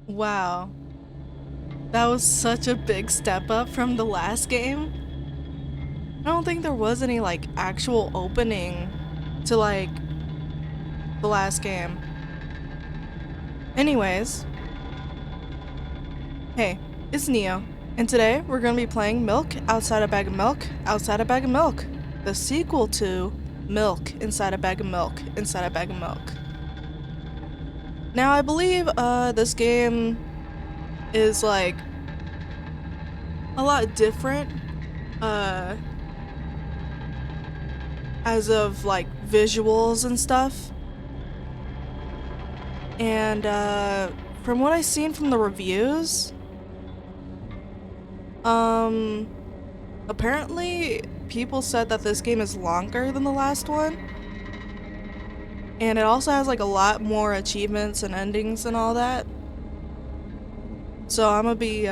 Wow. That was such a big step up from the last game. I don't think there was any, like, actual opening to, like, the last game. Anyways. Hey, it's Neo. And today, we're gonna be playing Milk Outside a Bag of Milk, Outside a Bag of Milk. The sequel to Milk Inside a Bag of Milk, Inside a Bag of Milk. Now, I believe, this game is, like, a lot different, as of, like, visuals and stuff. And, from what I've seen from the reviews, apparently people said that this game is longer than the last one. And it also has, like, a lot more achievements and endings and all that. So I'm gonna be,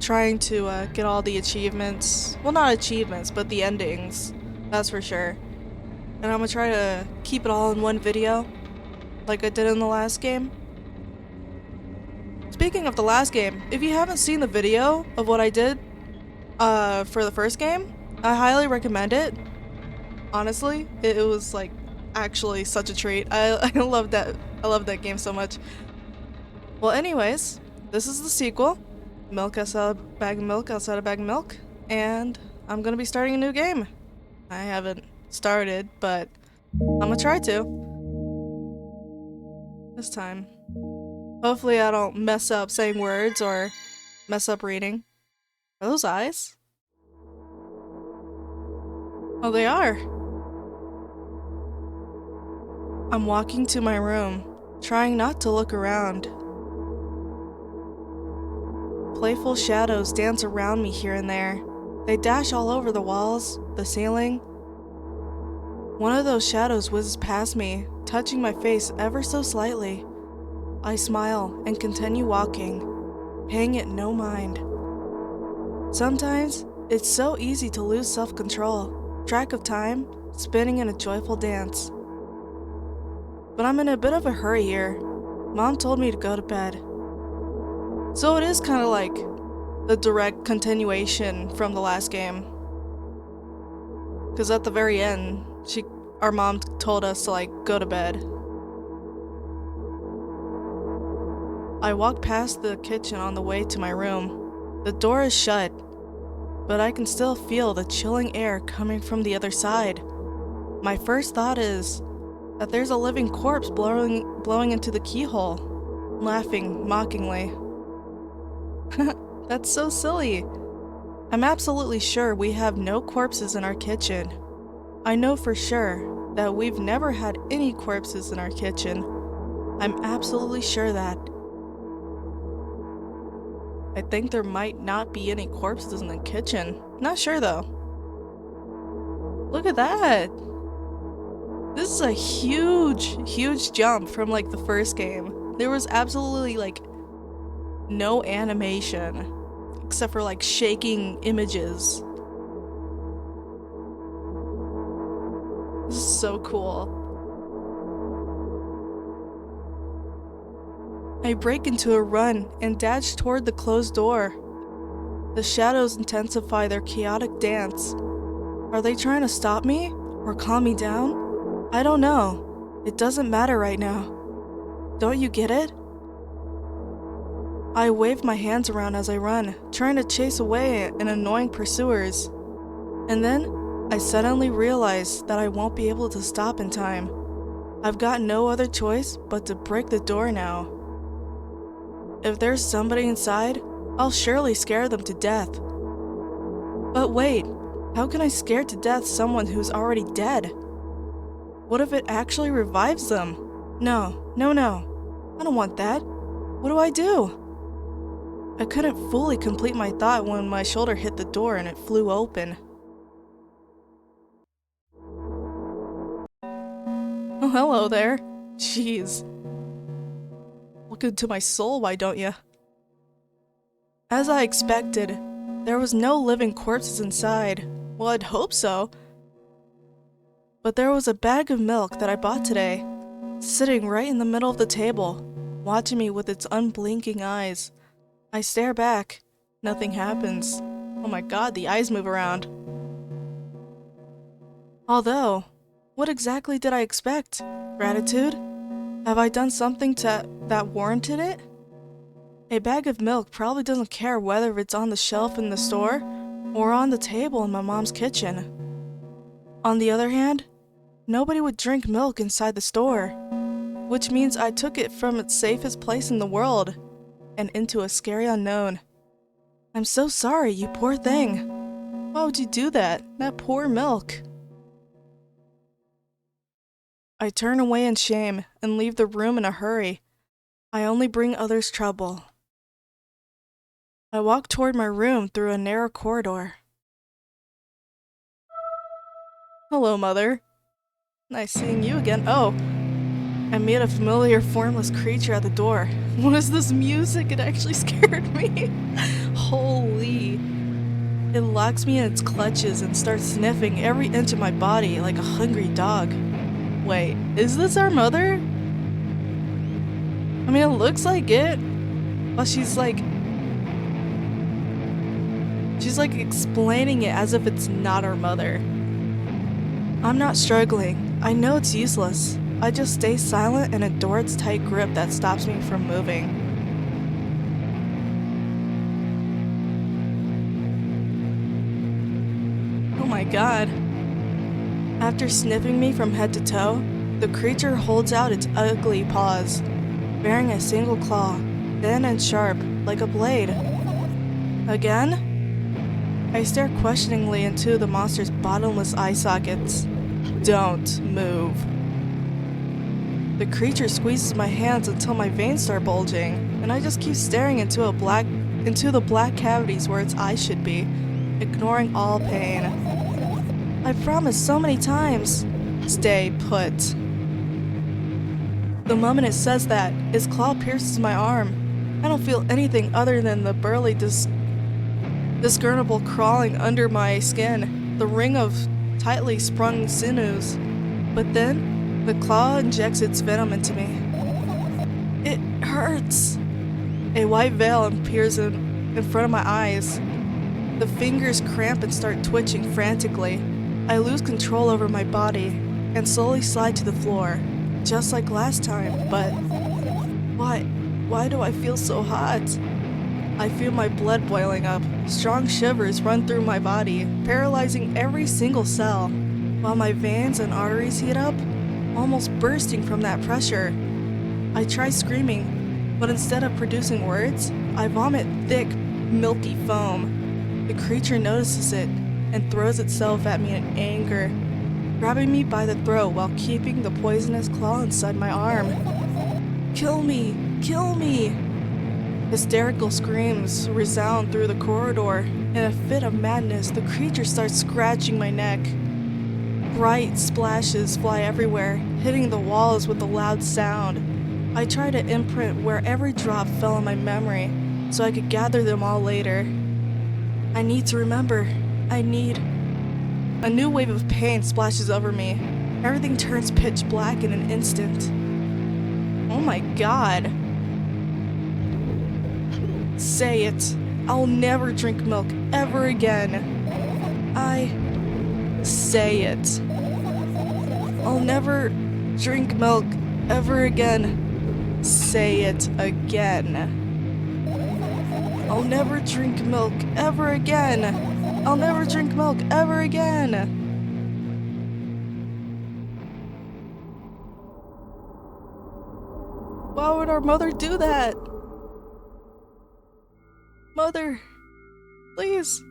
trying to, get all the achievements. Well, not achievements, but the endings. That's for sure. And I'm gonna try to keep it all in one video, like I did in the last game. Speaking of the last game, if you haven't seen the video of what I did, for the first game, I highly recommend it. Honestly, it was, like, actually such a treat. I love that. I love that game so much. Well, anyways, this is the sequel. Milk Outside a Bag of Milk, Outside a Bag of Milk. And I'm gonna be starting a new game. I haven't started, but I'm gonna try to. This time. Hopefully I don't mess up saying words or mess up reading. Are those eyes? Oh, they are. I'm walking to my room, trying not to look around. Playful shadows dance around me here and there. They dash all over the walls, the ceiling. One of those shadows whizzes past me, touching my face ever so slightly. I smile and continue walking, paying it no mind. Sometimes, it's so easy to lose self-control, track of time, spinning in a joyful dance. But I'm in a bit of a hurry here. Mom told me to go to bed. So it is kind of like the direct continuation from the last game. Because at the very end, our mom told us to, like, go to bed. I walk past the kitchen on the way to my room. The door is shut, but I can still feel the chilling air coming from the other side. My first thought is that there's a living corpse blowing into the keyhole, laughing mockingly. That's so silly. I'm absolutely sure we have no corpses in our kitchen. I know for sure that we've never had any corpses in our kitchen. I'm absolutely sure that. I think there might not be any corpses in the kitchen. Not sure though. Look at that! This is a huge jump from, like, the first game. There was absolutely, like, no animation, except for, like, shaking images. This is so cool. I break into a run and dash toward the closed door. The shadows intensify their chaotic dance. Are they trying to stop me or calm me down? I don't know. It doesn't matter right now. Don't you get it? I wave my hands around as I run, trying to chase away annoying pursuers. And then, I suddenly realize that I won't be able to stop in time. I've got no other choice but to break the door now. If there's somebody inside, I'll surely scare them to death. But wait, how can I scare to death someone who's already dead? What if it actually revives them? No. I don't want that. What do I do? I couldn't fully complete my thought when my shoulder hit the door and it flew open. Oh, hello there. Jeez. Look into my soul, why don't ya? As I expected, there was no living corpses inside. Well, I'd hope so. But there was a bag of milk that I bought today, sitting right in the middle of the table. watching me with its unblinking eyes. I stare back. Nothing happens. Oh my god, the eyes move around. Although, what exactly did I expect? Gratitude? Have I done something that warranted it? A bag of milk probably doesn't care whether it's on the shelf in the store or on the table in my mom's kitchen. On the other hand, nobody would drink milk inside the store, which means I took it from its safest place in the world and into a scary unknown. I'm so sorry, you poor thing. Why would you do that? That poor milk. I turn away in shame and leave the room in a hurry. I only bring others trouble. I walk toward my room through a narrow corridor. Hello, Mother. Nice seeing you again. Oh, I meet a familiar formless creature at the door. What is this music? It actually scared me. Holy. It locks me in its clutches and starts sniffing every inch of my body like a hungry dog. Wait, is this our mother? I mean, it looks like it. But she's like explaining it as if it's not our mother. I'm not struggling. I know it's useless. I just stay silent and adore its tight grip that stops me from moving. Oh my god. After sniffing me from head to toe, the creature holds out its ugly paws, bearing a single claw, thin and sharp, like a blade. Again? I stare questioningly into the monster's bottomless eye sockets. Don't move. The creature squeezes my hands until my veins start bulging, and I just keep staring into the black cavities where its eyes should be, ignoring all pain. I've promised so many times. Stay put. The moment it says that, its claw pierces my arm. I don't feel anything other than the burly discernible crawling under my skin, the ring of tightly sprung sinews. But then, the claw injects its venom into me. It hurts. A white veil appears in front of my eyes. The fingers cramp and start twitching frantically. I lose control over my body and slowly slide to the floor, just like last time, but why do I feel so hot? I feel my blood boiling up. Strong shivers run through my body, paralyzing every single cell, while my veins and arteries heat up, almost bursting from that pressure. I try screaming, but instead of producing words, I vomit thick, milky foam. The creature notices it and throws itself at me in anger, grabbing me by the throat while keeping the poisonous claw inside my arm. Kill me! Kill me! Hysterical screams resound through the corridor. In a fit of madness, the creature starts scratching my neck. Bright splashes fly everywhere, hitting the walls with a loud sound. I try to imprint where every drop fell in my memory, so I could gather them all later. I need to remember. A new wave of pain splashes over me. Everything turns pitch black in an instant. Oh my god. Say it. I'll never drink milk ever again. Say it. I'll never drink milk ever again. Say it again. I'll never drink milk ever again. I'll never drink milk ever again. Why would our mother do that? Mother, please.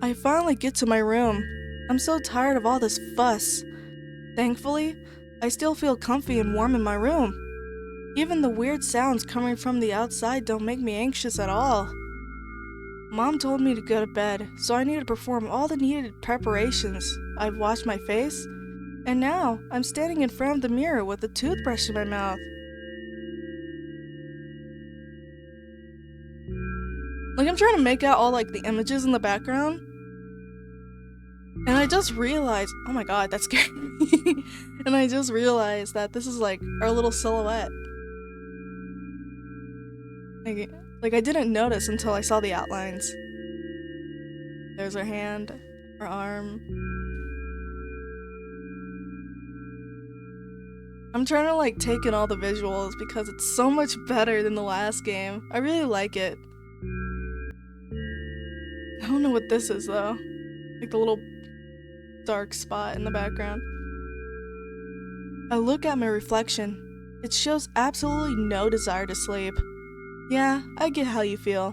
I finally get to my room. I'm so tired of all this fuss. Thankfully, I still feel comfy and warm in my room. Even the weird sounds coming from the outside don't make me anxious at all. Mom told me to go to bed, so I need to perform all the needed preparations. I've washed my face, and now I'm standing in front of the mirror with a toothbrush in my mouth. Like, I'm trying to make out all like the images in the background. And I just realized, oh my god, that scared me. And I just realized that this is like our little silhouette. Like I didn't notice until I saw the outlines. There's our hand, our arm. I'm trying to like take in all the visuals because it's so much better than the last game. I really like it. I don't know what this is though. Like the little dark spot in the background. I look at my reflection. It shows absolutely no desire to sleep. Yeah, I get how you feel.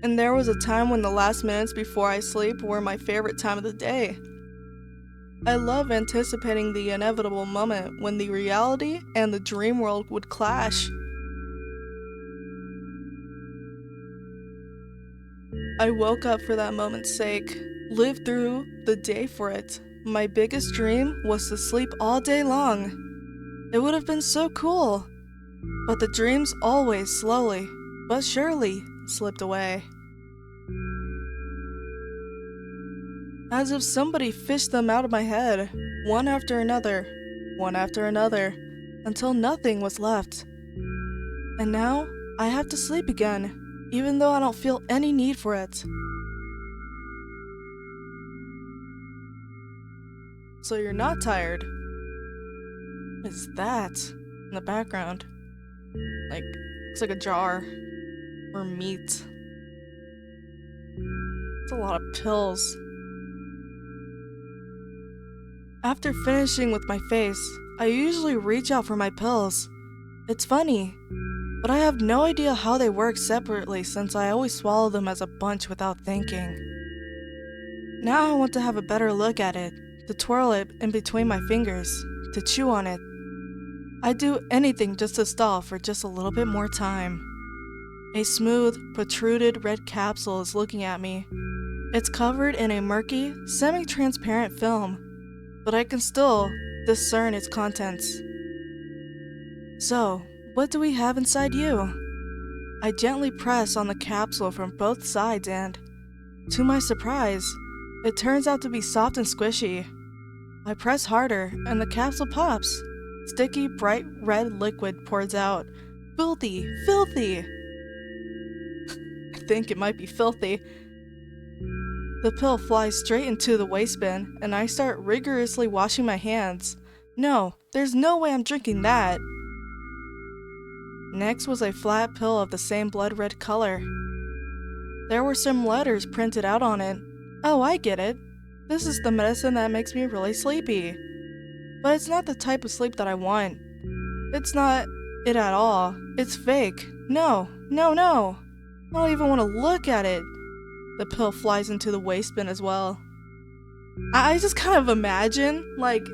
And there was a time when the last minutes before I sleep were my favorite time of the day. I love anticipating the inevitable moment when the reality and the dream world would clash. I woke up for that moment's sake, lived through the day for it. My biggest dream was to sleep all day long. It would have been so cool. But the dreams always slowly, but surely, slipped away. As if somebody fished them out of my head, one after another, until nothing was left. And now, I have to sleep again, even though I don't feel any need for it. So you're not tired? What is that in the background? Like, looks like a jar. Or meat. It's a lot of pills. After finishing with my face, I usually reach out for my pills. It's funny, but I have no idea how they work separately since I always swallow them as a bunch without thinking. Now I want to have a better look at it, to twirl it in between my fingers, to chew on it. I'd do anything just to stall for just a little bit more time. A smooth, protruded red capsule is looking at me. It's covered in a murky, semi-transparent film, but I can still discern its contents. So, what do we have inside you? I gently press on the capsule from both sides and, to my surprise, it turns out to be soft and squishy. I press harder and the capsule pops. Sticky, bright red liquid pours out. Filthy, filthy! I think it might be filthy. The pill flies straight into the waste bin, and I start rigorously washing my hands. No, there's no way I'm drinking that. Next was a flat pill of the same blood red color. There were some letters printed out on it. Oh, I get it. This is the medicine that makes me really sleepy. But it's not the type of sleep that I want. It's not it at all. It's fake. No, no, no. I don't even want to look at it. The pill flies into the waste bin as well. I just kind of imagine, like,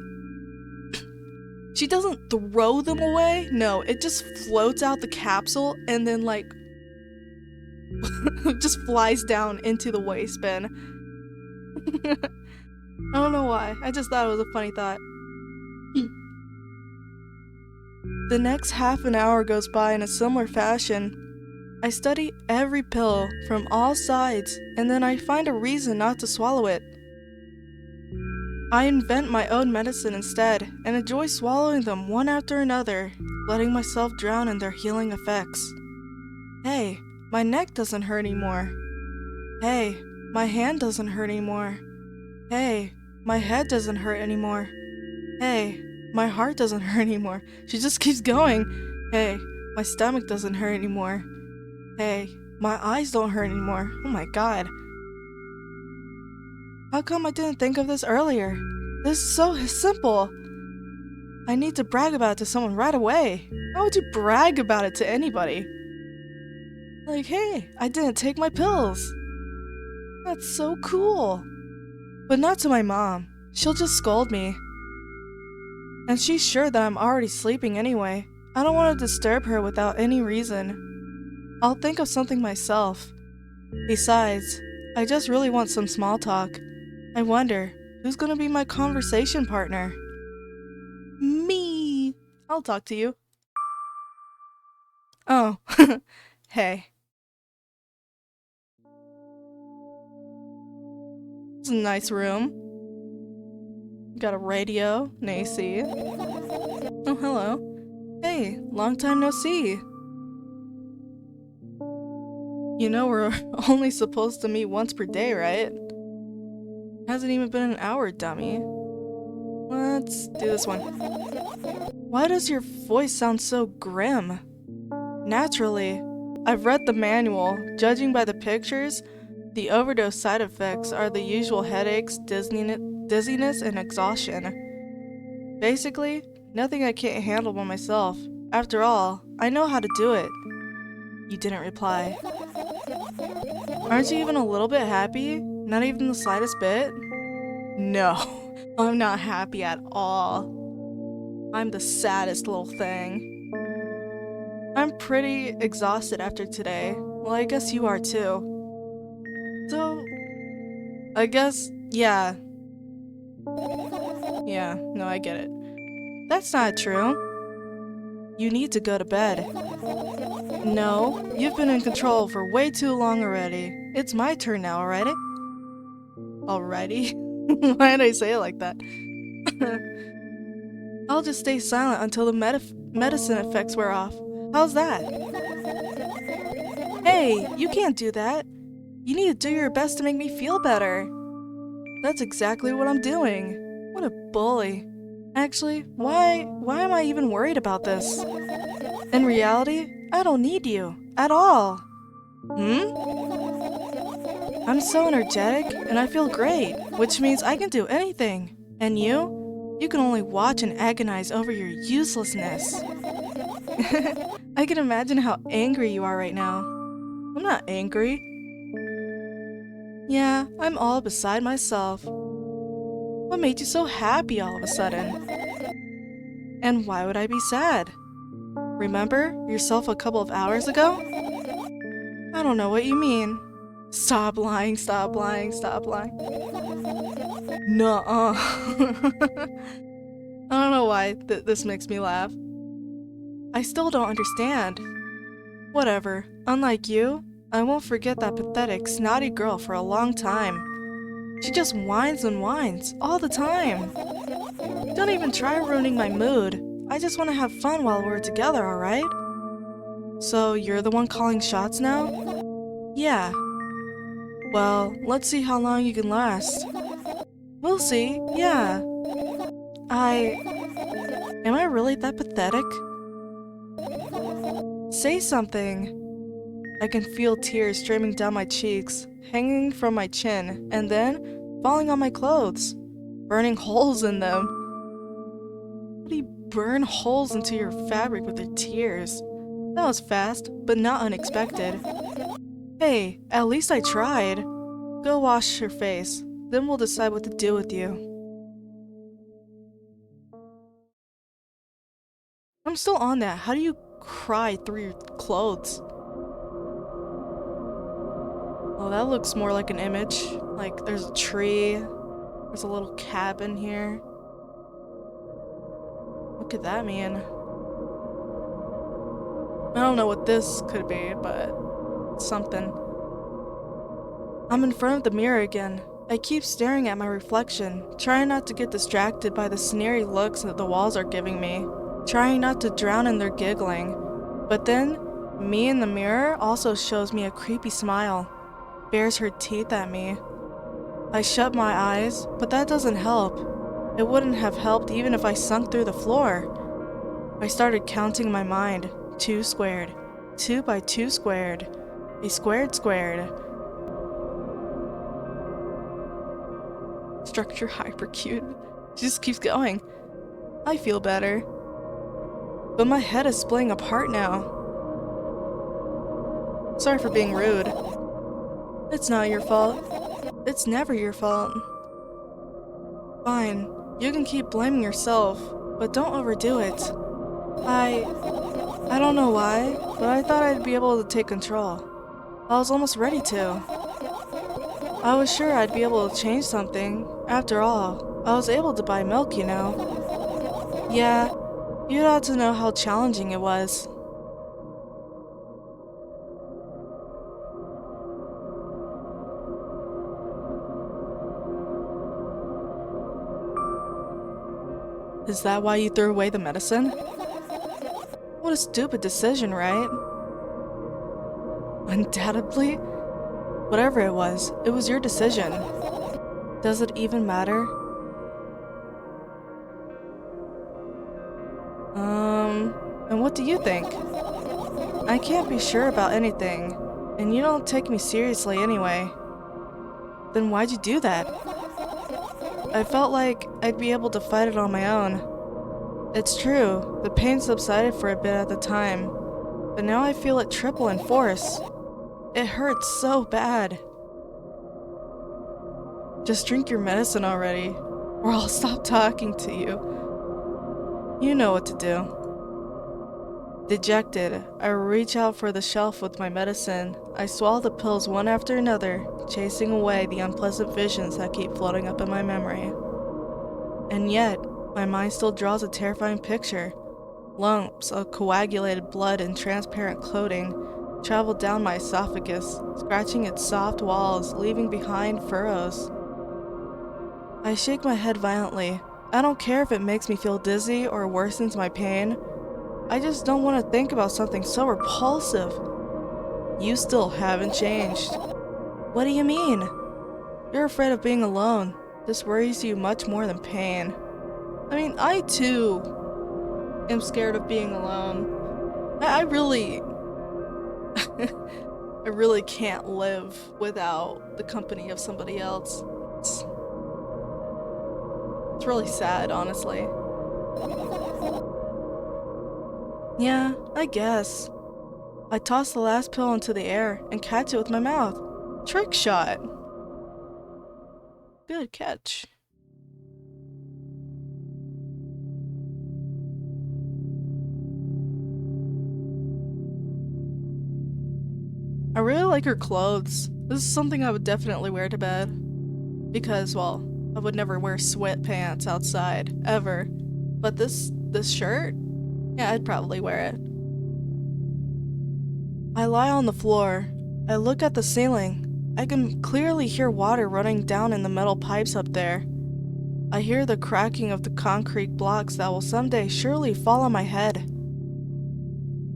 she doesn't throw them away. No, it just floats out the capsule and then, like, just flies down into the waste bin. I don't know why. I just thought it was a funny thought. The next half an hour goes by in a similar fashion. I study every pill from all sides, and then I find a reason not to swallow it. I invent my own medicine instead, and enjoy swallowing them one after another, letting myself drown in their healing effects. Hey, my neck doesn't hurt anymore. Hey, my hand doesn't hurt anymore. Hey, my head doesn't hurt anymore. Hey, my heart doesn't hurt anymore. She just keeps going. Hey, my stomach doesn't hurt anymore. Hey, my eyes don't hurt anymore. Oh my god. How come I didn't think of this earlier? This is so simple. I need to brag about it to someone right away. How would you brag about it to anybody? Like, hey, I didn't take my pills. That's so cool. But not to my mom. She'll just scold me. And she's sure that I'm already sleeping anyway. I don't want to disturb her without any reason. I'll think of something myself. Besides, I just really want some small talk. I wonder, who's gonna be my conversation partner? Me! I'll talk to you. Oh, hey. It's a nice room. Got a radio, an AC. Oh, hello. Hey, long time no see. You know we're only supposed to meet once per day, right? Hasn't even been an hour, dummy. Let's do this one. Why does your voice sound so grim? Naturally. I've read the manual. Judging by the pictures, the overdose side effects are the usual headaches, dizziness, and exhaustion. Basically, nothing I can't handle by myself. After all, I know how to do it. You didn't reply. Aren't you even a little bit happy? Not even the slightest bit? No, I'm not happy at all. I'm the saddest little thing. I'm pretty exhausted after today. Well, I guess you are too. So, I guess, yeah. Yeah, no, I get it. That's not true. You need to go to bed. No, you've been in control for way too long already. It's my turn now, alright? Alrighty? Why did I say it like that? I'll just stay silent until the medicine effects wear off. How's that? Hey, you can't do that. You need to do your best to make me feel better. That's exactly what I'm doing. What a bully. Actually, why am I even worried about this? In reality, I don't need you. At all. I'm so energetic, and I feel great, which means I can do anything. And you? You can only watch and agonize over your uselessness. I can imagine how angry you are right now. I'm not angry. Yeah, I'm all beside myself. What made you so happy all of a sudden? And why would I be sad? Remember yourself a couple of hours ago? I don't know what you mean. Stop lying, stop lying, stop lying. Nuh-uh. I don't know why this makes me laugh. I still don't understand. Whatever. Unlike you, I won't forget that pathetic, snotty girl for a long time. She just whines and whines all the time. Don't even try ruining my mood. I just want to have fun while we're together, alright? So you're the one calling shots now? Yeah. Well, let's see how long you can last. We'll see, yeah. Am I really that pathetic? Say something. I can feel tears streaming down my cheeks, hanging from my chin, and then falling on my clothes, burning holes in them. How do you burn holes into your fabric with your tears? That was fast, but not unexpected. Hey, at least I tried. Go wash your face, then we'll decide what to do with you. I'm still on that. How do you cry through your clothes? Oh, that looks more like an image. Like, there's a tree. There's a little cabin here. What could that mean? I don't know what this could be, but it's something. I'm in front of the mirror again. I keep staring at my reflection, trying not to get distracted by the sneery looks that the walls are giving me, trying not to drown in their giggling. But then, me in the mirror also shows me a creepy smile, bares her teeth at me. I shut my eyes, but that doesn't help. It wouldn't have helped even if I sunk through the floor. I started counting in my mind. 2 squared. 2 by 2 squared. A squared squared. Structure hypercute. She just keeps going. I feel better. But my head is splitting apart now. Sorry for being rude. It's not your fault. It's never your fault. Fine, you can keep blaming yourself, but don't overdo it. I don't know why, but I thought I'd be able to take control. I was almost ready to. I was sure I'd be able to change something. After all, I was able to buy milk, you know. Yeah, you'd ought to know how challenging it was. Is that why you threw away the medicine? What a stupid decision, right? Undoubtedly. Whatever it was your decision. Does it even matter? And what do you think? I can't be sure about anything, and you don't take me seriously anyway. Then why'd you do that? I felt like I'd be able to fight it on my own. It's true, the pain subsided for a bit at the time, but now I feel it triple in force. It hurts so bad. Just drink your medicine already, or I'll stop talking to you. You know what to do. Dejected, I reach out for the shelf with my medicine. I swallow the pills one after another, chasing away the unpleasant visions that keep floating up in my memory. And yet, my mind still draws a terrifying picture. Lumps of coagulated blood in transparent coating travel down my esophagus, scratching its soft walls, leaving behind furrows. I shake my head violently. I don't care if it makes me feel dizzy or worsens my pain. I just don't want to think about something so repulsive. You still haven't changed. What do you mean? You're afraid of being alone. This worries you much more than pain. I mean, I too am scared of being alone. I really... I really can't live without the company of somebody else. It's really sad, honestly. Yeah, I guess. I toss the last pill into the air and catch it with my mouth. Trick shot. Good catch. I really like her clothes. This is something I would definitely wear to bed. Because, well, I would never wear sweatpants outside, ever. But this shirt? Yeah, I'd probably wear it. I lie on the floor. I look at the ceiling. I can clearly hear water running down in the metal pipes up there. I hear the cracking of the concrete blocks that will someday surely fall on my head.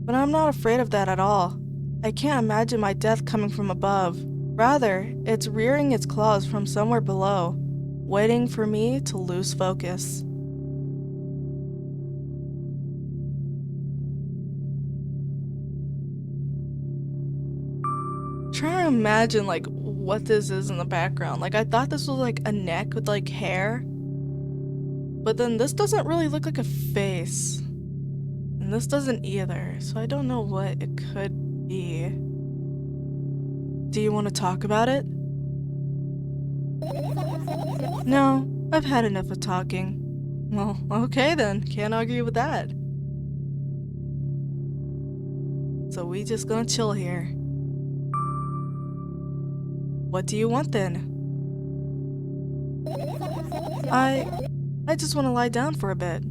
But I'm not afraid of that at all. I can't imagine my death coming from above. Rather, it's rearing its claws from somewhere below, waiting for me to lose focus. Trying to imagine like what this is in the background. Like I thought this was like a neck with like hair, but then this doesn't really look like a face, and this doesn't either, so I don't know what it could be. Do you want to talk about it? No, I've had enough of talking. Well, okay then, can't argue with that. So we just gonna chill here. What do you want then? I just want to lie down for a bit.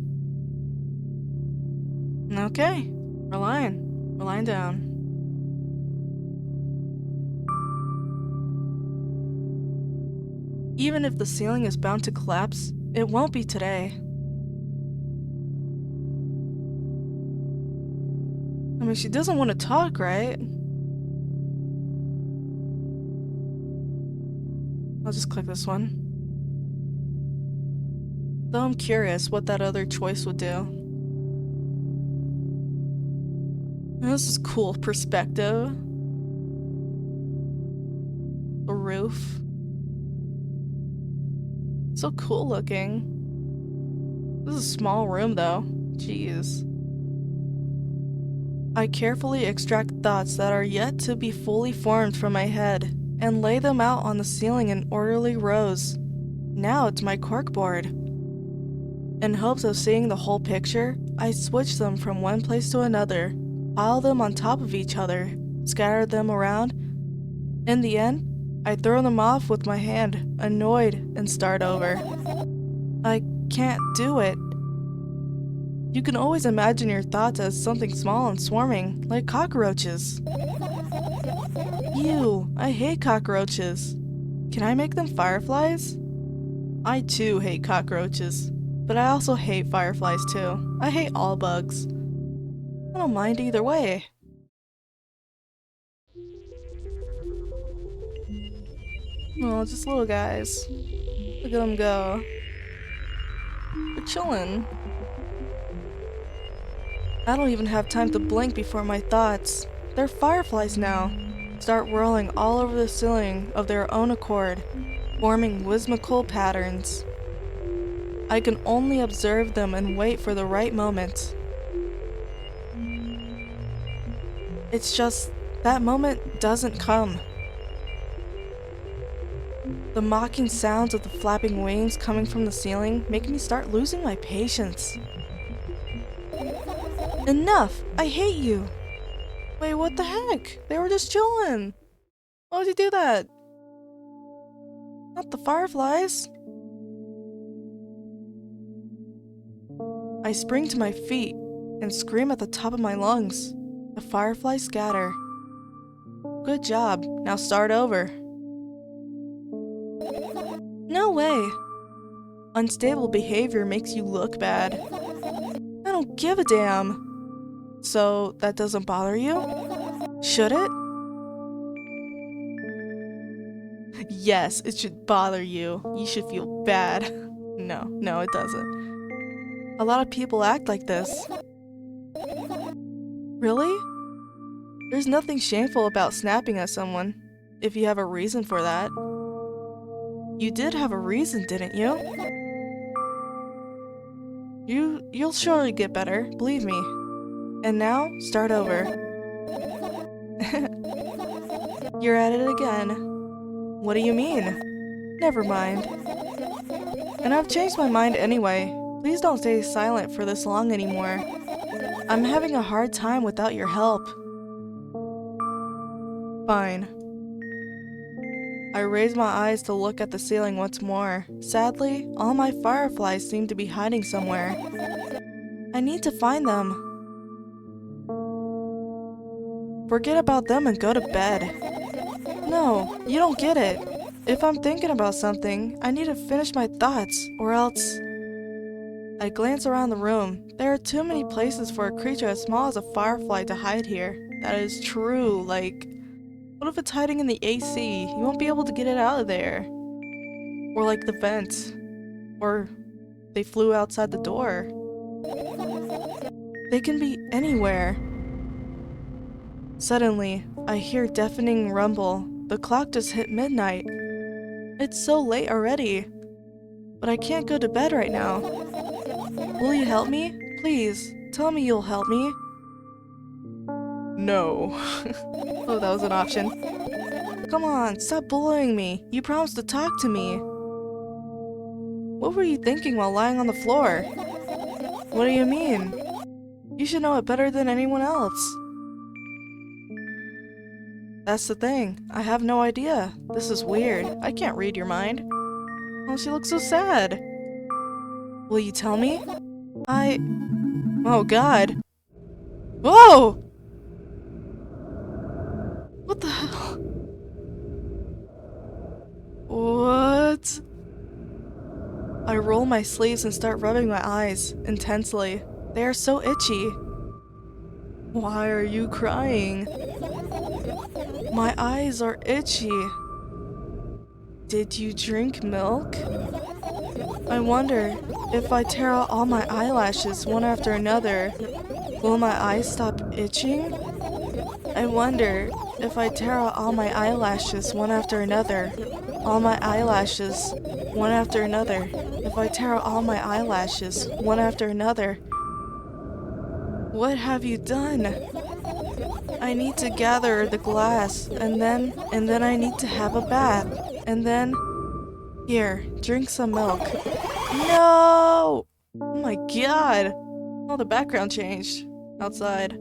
Okay, we're lying down. Even if the ceiling is bound to collapse, it won't be today. I mean, she doesn't want to talk, right? I'll just click this one. Though I'm curious what that other choice would do. This is cool perspective. The roof. So cool looking. This is a small room though. Jeez. I carefully extract thoughts that are yet to be fully formed from my head and lay them out on the ceiling in orderly rows. Now it's my corkboard. In hopes of seeing the whole picture, I switch them from one place to another, pile them on top of each other, scatter them around. In the end, I throw them off with my hand, annoyed, and start over. I can't do it. You can always imagine your thoughts as something small and swarming, like cockroaches. Ew, I hate cockroaches. Can I make them fireflies? I too hate cockroaches. But I also hate fireflies too. I hate all bugs. I don't mind either way. Oh, just little guys. Look at them go. They're chilling. I don't even have time to blink before my thoughts. They're fireflies now. Start whirling all over the ceiling of their own accord, forming whimsical patterns. I can only observe them and wait for the right moment. It's just, that moment doesn't come. The mocking sounds of the flapping wings coming from the ceiling make me start losing my patience. Enough! I hate you! Wait, what the heck? They were just chilling! Why would you do that? Not the fireflies! I spring to my feet and scream at the top of my lungs. The fireflies scatter. Good job, now start over. No way! Unstable behavior makes you look bad. I don't give a damn. So, that doesn't bother you? Should it? Yes, it should bother you. You should feel bad. No, it doesn't. A lot of people act like this. Really? There's nothing shameful about snapping at someone, if you have a reason for that. You did have a reason, didn't you? You'll surely get better, believe me. And now, start over. You're at it again. What do you mean? Never mind. And I've changed my mind anyway. Please don't stay silent for this long anymore. I'm having a hard time without your help. Fine. I raise my eyes to look at the ceiling once more. Sadly, all my fireflies seem to be hiding somewhere. I need to find them. Forget about them and go to bed. No, you don't get it. If I'm thinking about something, I need to finish my thoughts, or else... I glance around the room. There are too many places for a creature as small as a firefly to hide here. That is true, like... What if it's hiding in the AC? You won't be able to get it out of there. Or like the vent. Or they flew outside the door. They can be anywhere. Suddenly, I hear deafening rumble. The clock just hit midnight. It's so late already. But I can't go to bed right now. Will you help me? Please, tell me you'll help me. No. Oh, that was an option. Come on, stop bullying me. You promised to talk to me. What were you thinking while lying on the floor? What do you mean? You should know it better than anyone else. That's the thing. I have no idea. This is weird. I can't read your mind. Oh, she looks so sad. Will you tell me? Oh, God. Whoa! What the hell? What? I roll my sleeves and start rubbing my eyes intensely. They are so itchy. Why are you crying? My eyes are itchy. Did you drink milk? I wonder, if I tear out all my eyelashes one after another, will my eyes stop itching? I wonder, if I tear out all my eyelashes one after another, all my eyelashes, one after another, if I tear out all my eyelashes one after another. What have you done? I need to gather the glass, and then I need to have a bath, and then... Here, drink some milk. No! Oh my God! Oh, the background changed outside.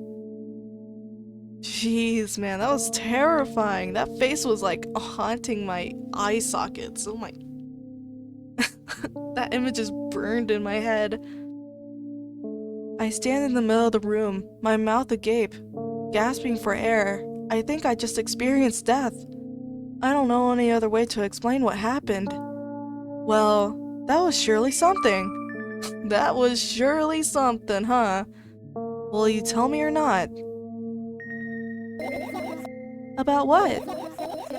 Jeez, man, that was terrifying. That face was like haunting my eye sockets. Oh my... That image is burned in my head. I stand in the middle of the room, my mouth agape, gasping for air. I think I just experienced death. I don't know any other way to explain what happened. Well, that was surely something. That was surely something, huh? Will you tell me or not? About what?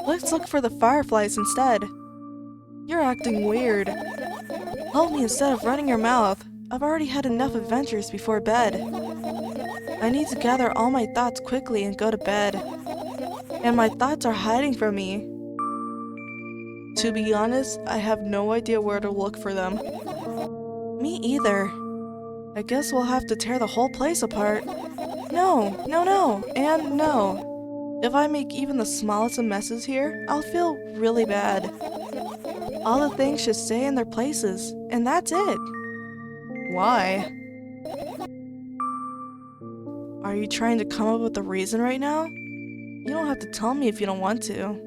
Let's look for the fireflies instead. You're acting weird. Help me instead of running your mouth. I've already had enough adventures before bed. I need to gather all my thoughts quickly and go to bed. And my thoughts are hiding from me. To be honest, I have no idea where to look for them. Me either. I guess we'll have to tear the whole place apart. No, no, no, and no. If I make even the smallest of messes here, I'll feel really bad. All the things should stay in their places, and that's it. Why? Are you trying to come up with a reason right now? You don't have to tell me if you don't want to.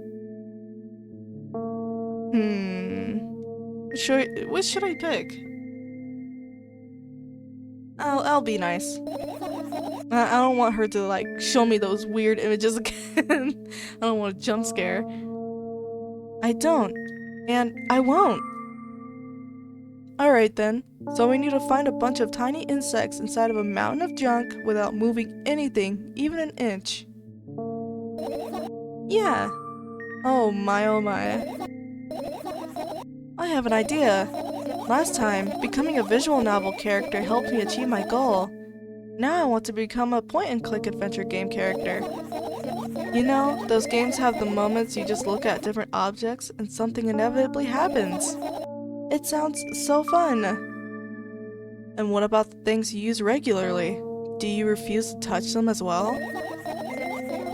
Which should I pick? I'll be nice. I don't want her to, like, show me those weird images again. I don't want a jump scare. I don't. And I won't. Alright then. So we need to find a bunch of tiny insects inside of a mountain of junk without moving anything, even an inch. Yeah. Oh my oh my. I have an idea. Last time, becoming a visual novel character helped me achieve my goal. Now I want to become a point-and-click adventure game character. You know, those games have the moments you just look at different objects and something inevitably happens. It sounds so fun. And what about the things you use regularly? Do you refuse to touch them as well?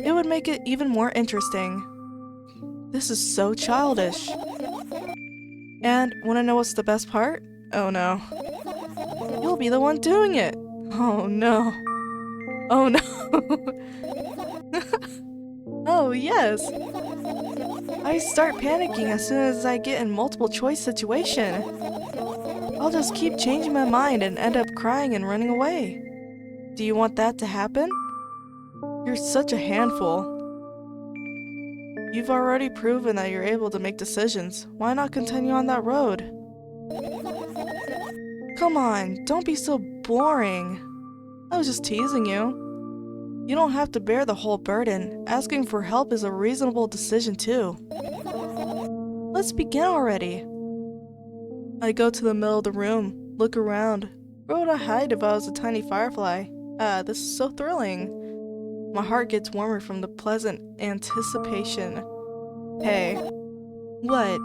It would make it even more interesting. This is so childish. And wanna know what's the best part? Oh no. You'll be the one doing it! Oh no. Oh no. Oh yes! I start panicking as soon as I get in multiple choice situation. I'll just keep changing my mind and end up crying and running away. Do you want that to happen? You're such a handful. You've already proven that you're able to make decisions. Why not continue on that road? Come on, don't be so boring. I was just teasing you. You don't have to bear the whole burden. Asking for help is a reasonable decision too. Let's begin already. I go to the middle of the room, look around. Where would I hide if I was a tiny firefly? This is so thrilling. My heart gets warmer from the pleasant anticipation. Hey. What?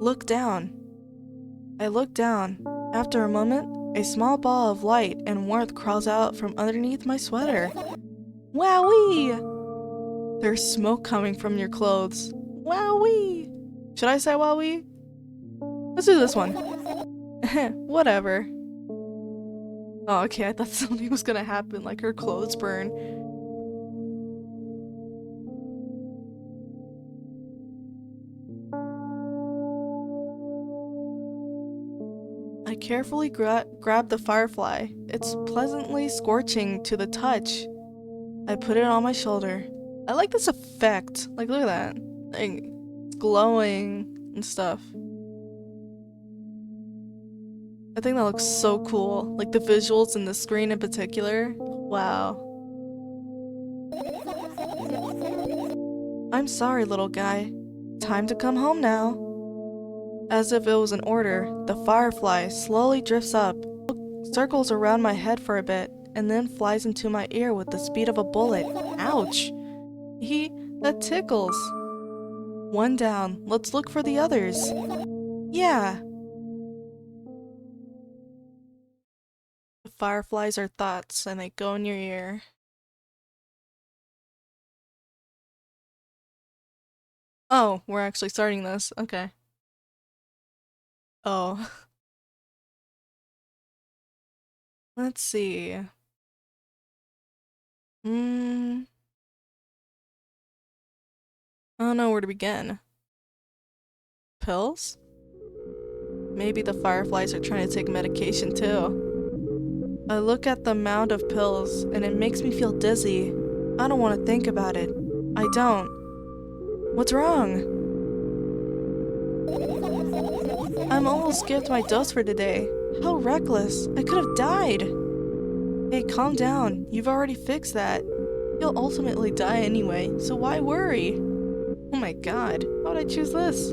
Look down. I look down. After a moment, a small ball of light and warmth crawls out from underneath my sweater. Wowee! There's smoke coming from your clothes. Wowee! Should I say wowee? Let's do this one. Whatever. Oh, okay, I thought something was gonna happen, like her clothes burn. I carefully grab the firefly. It's pleasantly scorching to the touch. I put it on my shoulder. I like this effect. Like, look at that. Like, it's glowing and stuff. I think that looks so cool. Like the visuals in the screen in particular. Wow. I'm sorry, little guy. Time to come home now. As if it was an order, the firefly slowly drifts up, circles around my head for a bit, and then flies into my ear with the speed of a bullet. Ouch! That tickles. One down. Let's look for the others. Yeah. The fireflies are thoughts, and they go in your ear. Oh, we're actually starting this. Okay. Oh. Let's see. I don't know where to begin. Pills? Maybe the fireflies are trying to take medication too. I look at the mound of pills and it makes me feel dizzy. I don't want to think about it. I don't. What's wrong? I'm almost skipped my dose for today. How reckless. I could have died. Hey, calm down. You've already fixed that. You'll ultimately die anyway, so why worry? Oh my god, why would I choose this?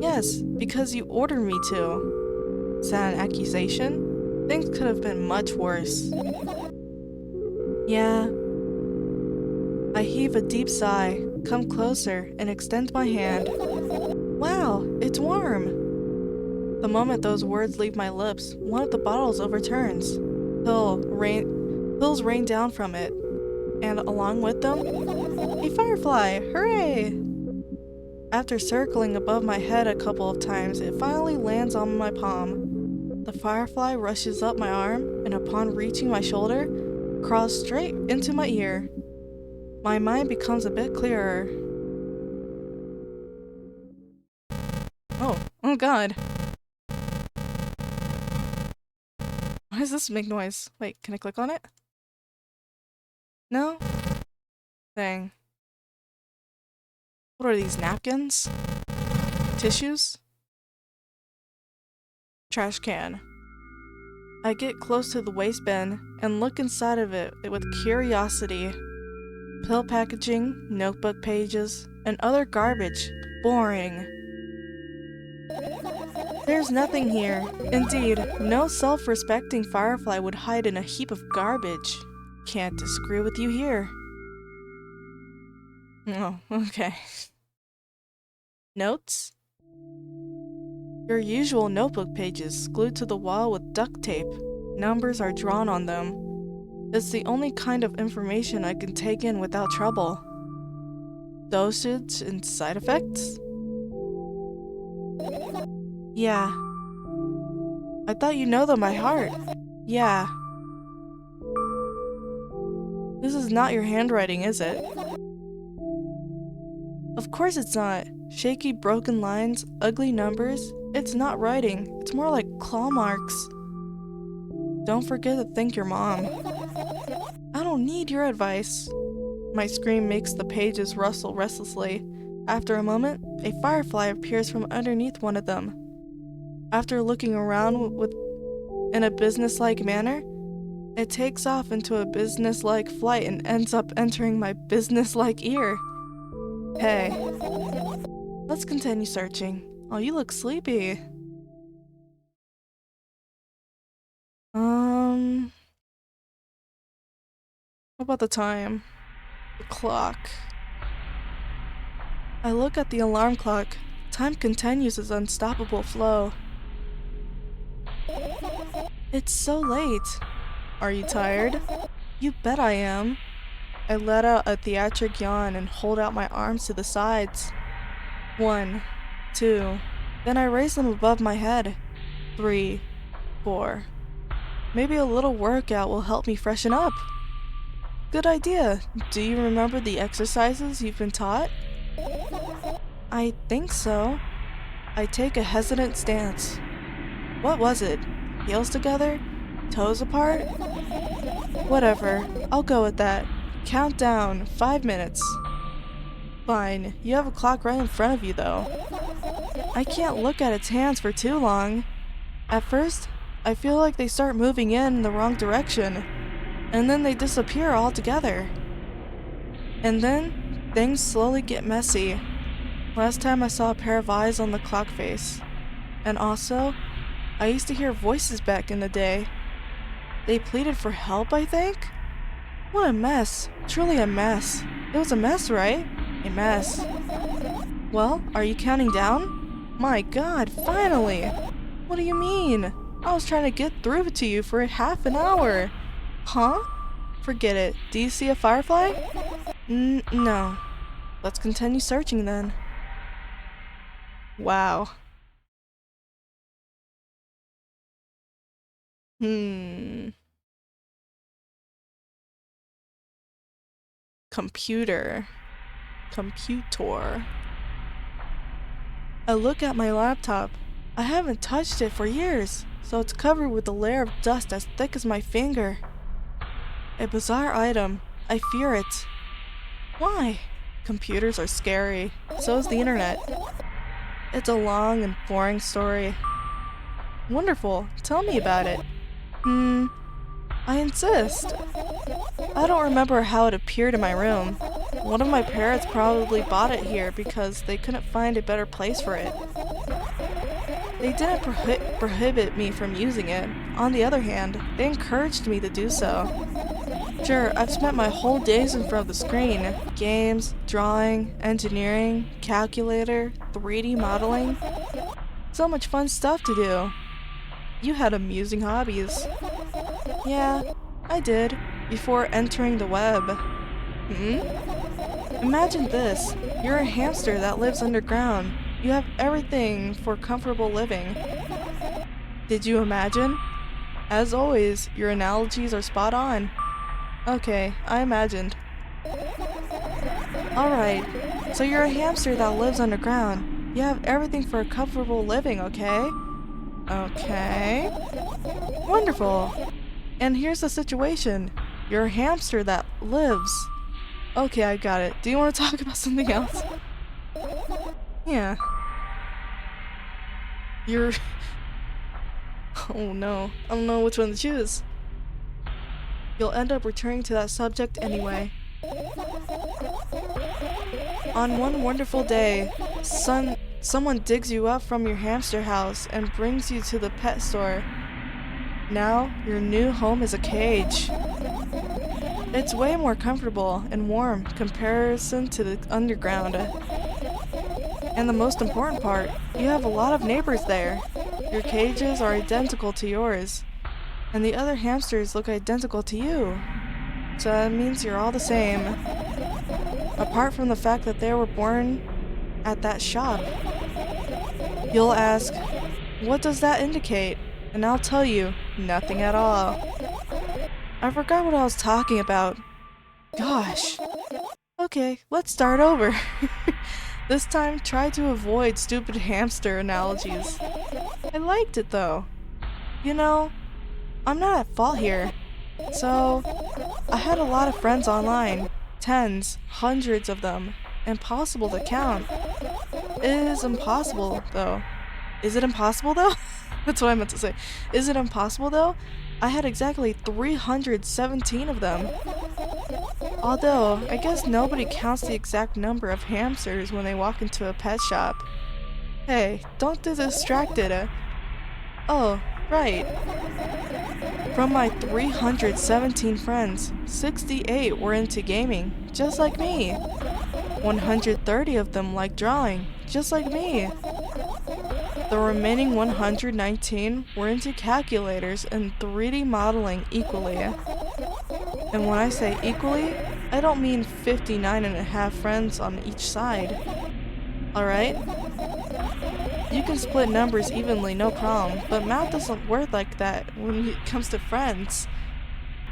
Yes, because you ordered me to. Is that an accusation? Things could have been much worse. Yeah. I heave a deep sigh, come closer, and extend my hand. Wow, it's warm. The moment those words leave my lips, one of the bottles overturns. Pills rain down from it, and along with them, a firefly! Hooray! After circling above my head a couple of times, it finally lands on my palm. The firefly rushes up my arm, and upon reaching my shoulder, crawls straight into my ear. My mind becomes a bit clearer. Oh god. Why does this make noise? Wait, can I click on it? No? Dang. What are these, napkins? Tissues? Trash can. I get close to the waste bin and look inside of it with curiosity. Pill packaging, notebook pages, and other garbage. Boring. There's nothing here. Indeed, no self-respecting firefly would hide in a heap of garbage. Can't disagree with you here. Oh, okay. Notes? Your usual notebook pages glued to the wall with duct tape. Numbers are drawn on them. It's the only kind of information I can take in without trouble. Dosage and side effects? Yeah. I thought you know them by heart. Yeah. This is not your handwriting, is it? Of course it's not. Shaky, broken lines, ugly numbers. It's not writing. It's more like claw marks. Don't forget to thank your mom. I don't need your advice. My scream makes the pages rustle restlessly. After a moment, a firefly appears from underneath one of them. After looking around in a businesslike manner, it takes off into a businesslike flight and ends up entering my businesslike ear. Hey, let's continue searching. Oh, you look sleepy. What about the time? The clock. I look at the alarm clock. Time continues its unstoppable flow. It's so late. Are you tired? You bet I am. I let out a theatric yawn and hold out my arms to the sides. 1, 2. Then I raise them above my head. 3, 4. Maybe a little workout will help me freshen up. Good idea. Do you remember the exercises you've been taught? I think so. I take a hesitant stance. What was it? Heels together? Toes apart? Whatever. I'll go with that. Count down. 5 minutes. Fine. You have a clock right in front of you, though. I can't look at its hands for too long. At first, I feel like they start moving in the wrong direction, and then they disappear altogether. And then, things slowly get messy. Last time I saw a pair of eyes on the clock face. And also, I used to hear voices back in the day. They pleaded for help, I think? What a mess. Truly a mess. It was a mess, right? A mess. Well, are you counting down? My god, finally! What do you mean? I was trying to get through to you for half an hour. Huh? Forget it. Do you see a firefly? No. Let's continue searching then. Wow. Computer. Computer. I look at my laptop. I haven't touched it for years, so it's covered with a layer of dust as thick as my finger. A bizarre item. I fear it. Why? Computers are scary. So is the internet. It's a long and boring story. Wonderful. Tell me about it. I insist. I don't remember how it appeared in my room. One of my parents probably bought it here because they couldn't find a better place for it. They didn't prohibit me from using it. On the other hand, they encouraged me to do so. Sure, I've spent my whole days in front of the screen. Games, drawing, engineering, calculator, 3D modeling. So much fun stuff to do. You had amusing hobbies. Yeah, I did, before entering the web. Imagine this. You're a hamster that lives underground. You have everything for comfortable living. Did you imagine? As always, your analogies are spot on. Okay, I imagined. Alright, so you're a hamster that lives underground. You have everything for a comfortable living, okay? Okay. Wonderful. And here's the situation. You're a hamster that lives. Okay, I got it. Do you want to talk about something else? Yeah. You're... Oh no. I don't know which one to choose. You'll end up returning to that subject anyway. On one wonderful day, someone digs you up from your hamster house and brings you to the pet store. Now, your new home is a cage. It's way more comfortable and warm comparison to the underground. And the most important part, you have a lot of neighbors there. Your cages are identical to yours, and the other hamsters look identical to you. So that means you're all the same. Apart from the fact that they were born at that shop. You'll ask, what does that indicate? And I'll tell you, nothing at all. I forgot what I was talking about. Gosh. Okay, let's start over. This time, try to avoid stupid hamster analogies. I liked it though. You know, I'm not at fault here. So, I had a lot of friends online. Tens, hundreds of them. Impossible to count. It is impossible though. Is it impossible though? That's what I meant to say. Is it impossible though? I had exactly 317 of them. Although, I guess nobody counts the exact number of hamsters when they walk into a pet shop. Hey, don't get distracted. Oh, right. From my 317 friends, 68 were into gaming, just like me. 130 of them like drawing, just like me. The remaining 119 were into calculators and 3D modeling equally. And when I say equally, I don't mean 59.5 friends on each side. Alright? You can split numbers evenly, no problem, but math doesn't work like that when it comes to friends.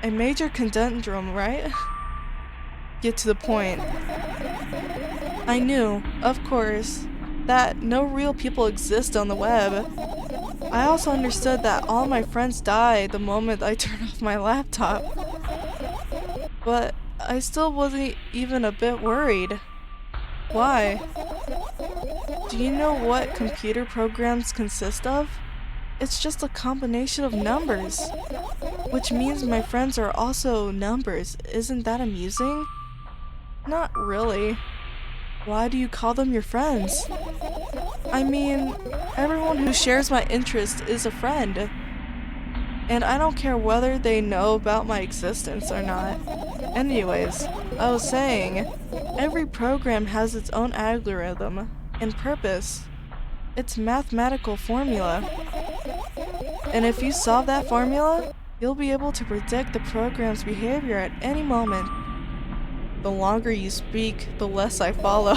A major conundrum, right? Get to the point. I knew, of course, that no real people exist on the web. I also understood that all my friends die the moment I turn off my laptop. But I still wasn't even a bit worried. Why? Do you know what computer programs consist of? It's just a combination of numbers. Which means my friends are also numbers. Isn't that amusing? Not really. Why do you call them your friends? I mean, everyone who shares my interest is a friend. And I don't care whether they know about my existence or not. Anyways, I was saying, every program has its own algorithm and purpose. It's mathematical formula. And if you solve that formula, you'll be able to predict the program's behavior at any moment. The longer you speak, the less I follow.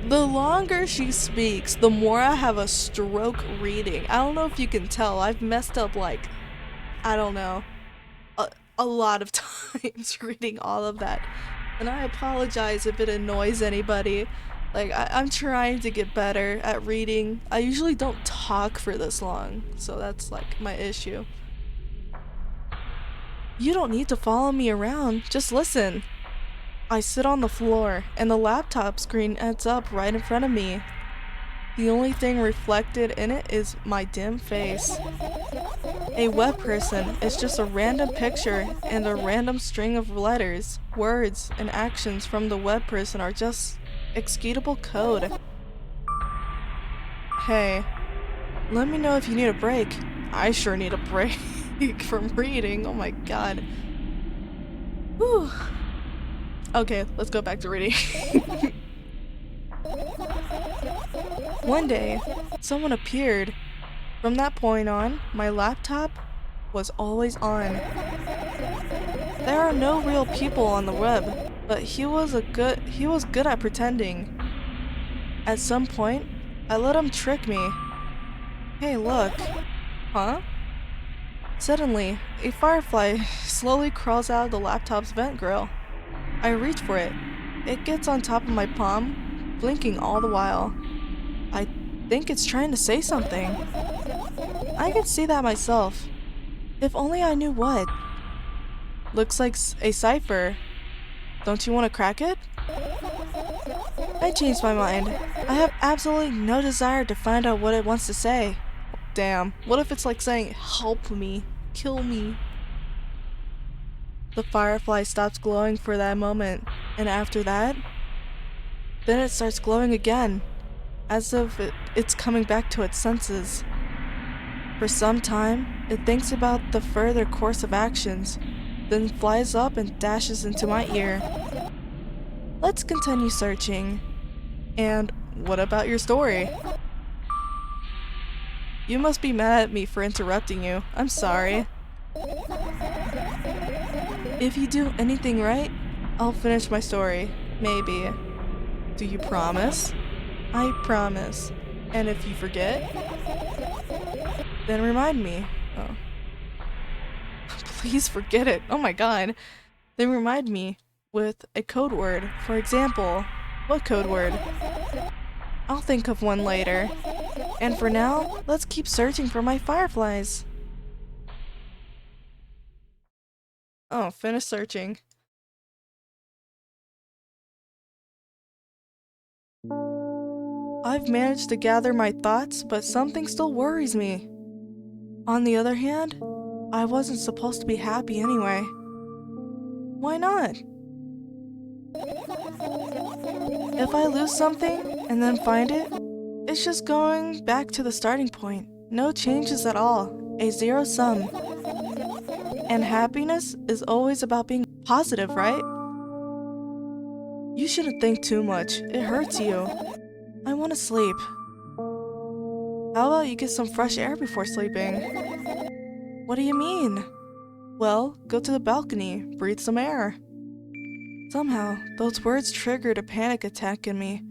The longer she speaks, the more I have a stroke reading. I don't know if you can tell. I've messed up like, I don't know, a lot of times reading all of that. And I apologize if it annoys anybody. Like, I'm trying to get better at reading. I usually don't talk for this long, so that's like my issue. You don't need to follow me around, just listen. I sit on the floor, and the laptop screen ends up right in front of me. The only thing reflected in it is my dim face. A web person is just a random picture, and a random string of letters, words, and actions from the web person are just executable code. Hey, let me know if you need a break. I sure need a break from reading. Oh my god. Whew. Okay, let's go back to reading. One day, someone appeared. From that point on, my laptop was always on. There are no real people on the web, but he was good at pretending. At some point, I let him trick me. Hey, look. Huh? Suddenly, a firefly slowly crawls out of the laptop's vent grill. I reach for it. It gets on top of my palm, blinking all the while. I think it's trying to say something. I could see that myself. If only I knew what. Looks like a cipher. Don't you want to crack it? I changed my mind. I have absolutely no desire to find out what it wants to say. Damn, what if it's like saying, help me, kill me? The firefly stops glowing for that moment, and after that, then it starts glowing again, as if it's coming back to its senses. For some time, it thinks about the further course of actions, then flies up and dashes into my ear. Let's continue searching. And what about your story? You must be mad at me for interrupting you. I'm sorry. If you do anything right, I'll finish my story. Maybe. Do you promise? I promise. And if you forget, then remind me. Oh. Please forget it. Oh my god. Then remind me with a code word. For example, what code word? I'll think of one later. And for now, let's keep searching for my fireflies. Oh, finish searching. I've managed to gather my thoughts, but something still worries me. On the other hand, I wasn't supposed to be happy anyway. Why not? If I lose something and then find it, it's just going back to the starting point. No changes at all. A zero sum. And happiness is always about being positive, right? You shouldn't think too much. It hurts you. I want to sleep. How about you get some fresh air before sleeping? What do you mean? Well, go to the balcony, breathe some air. Somehow, those words triggered a panic attack in me.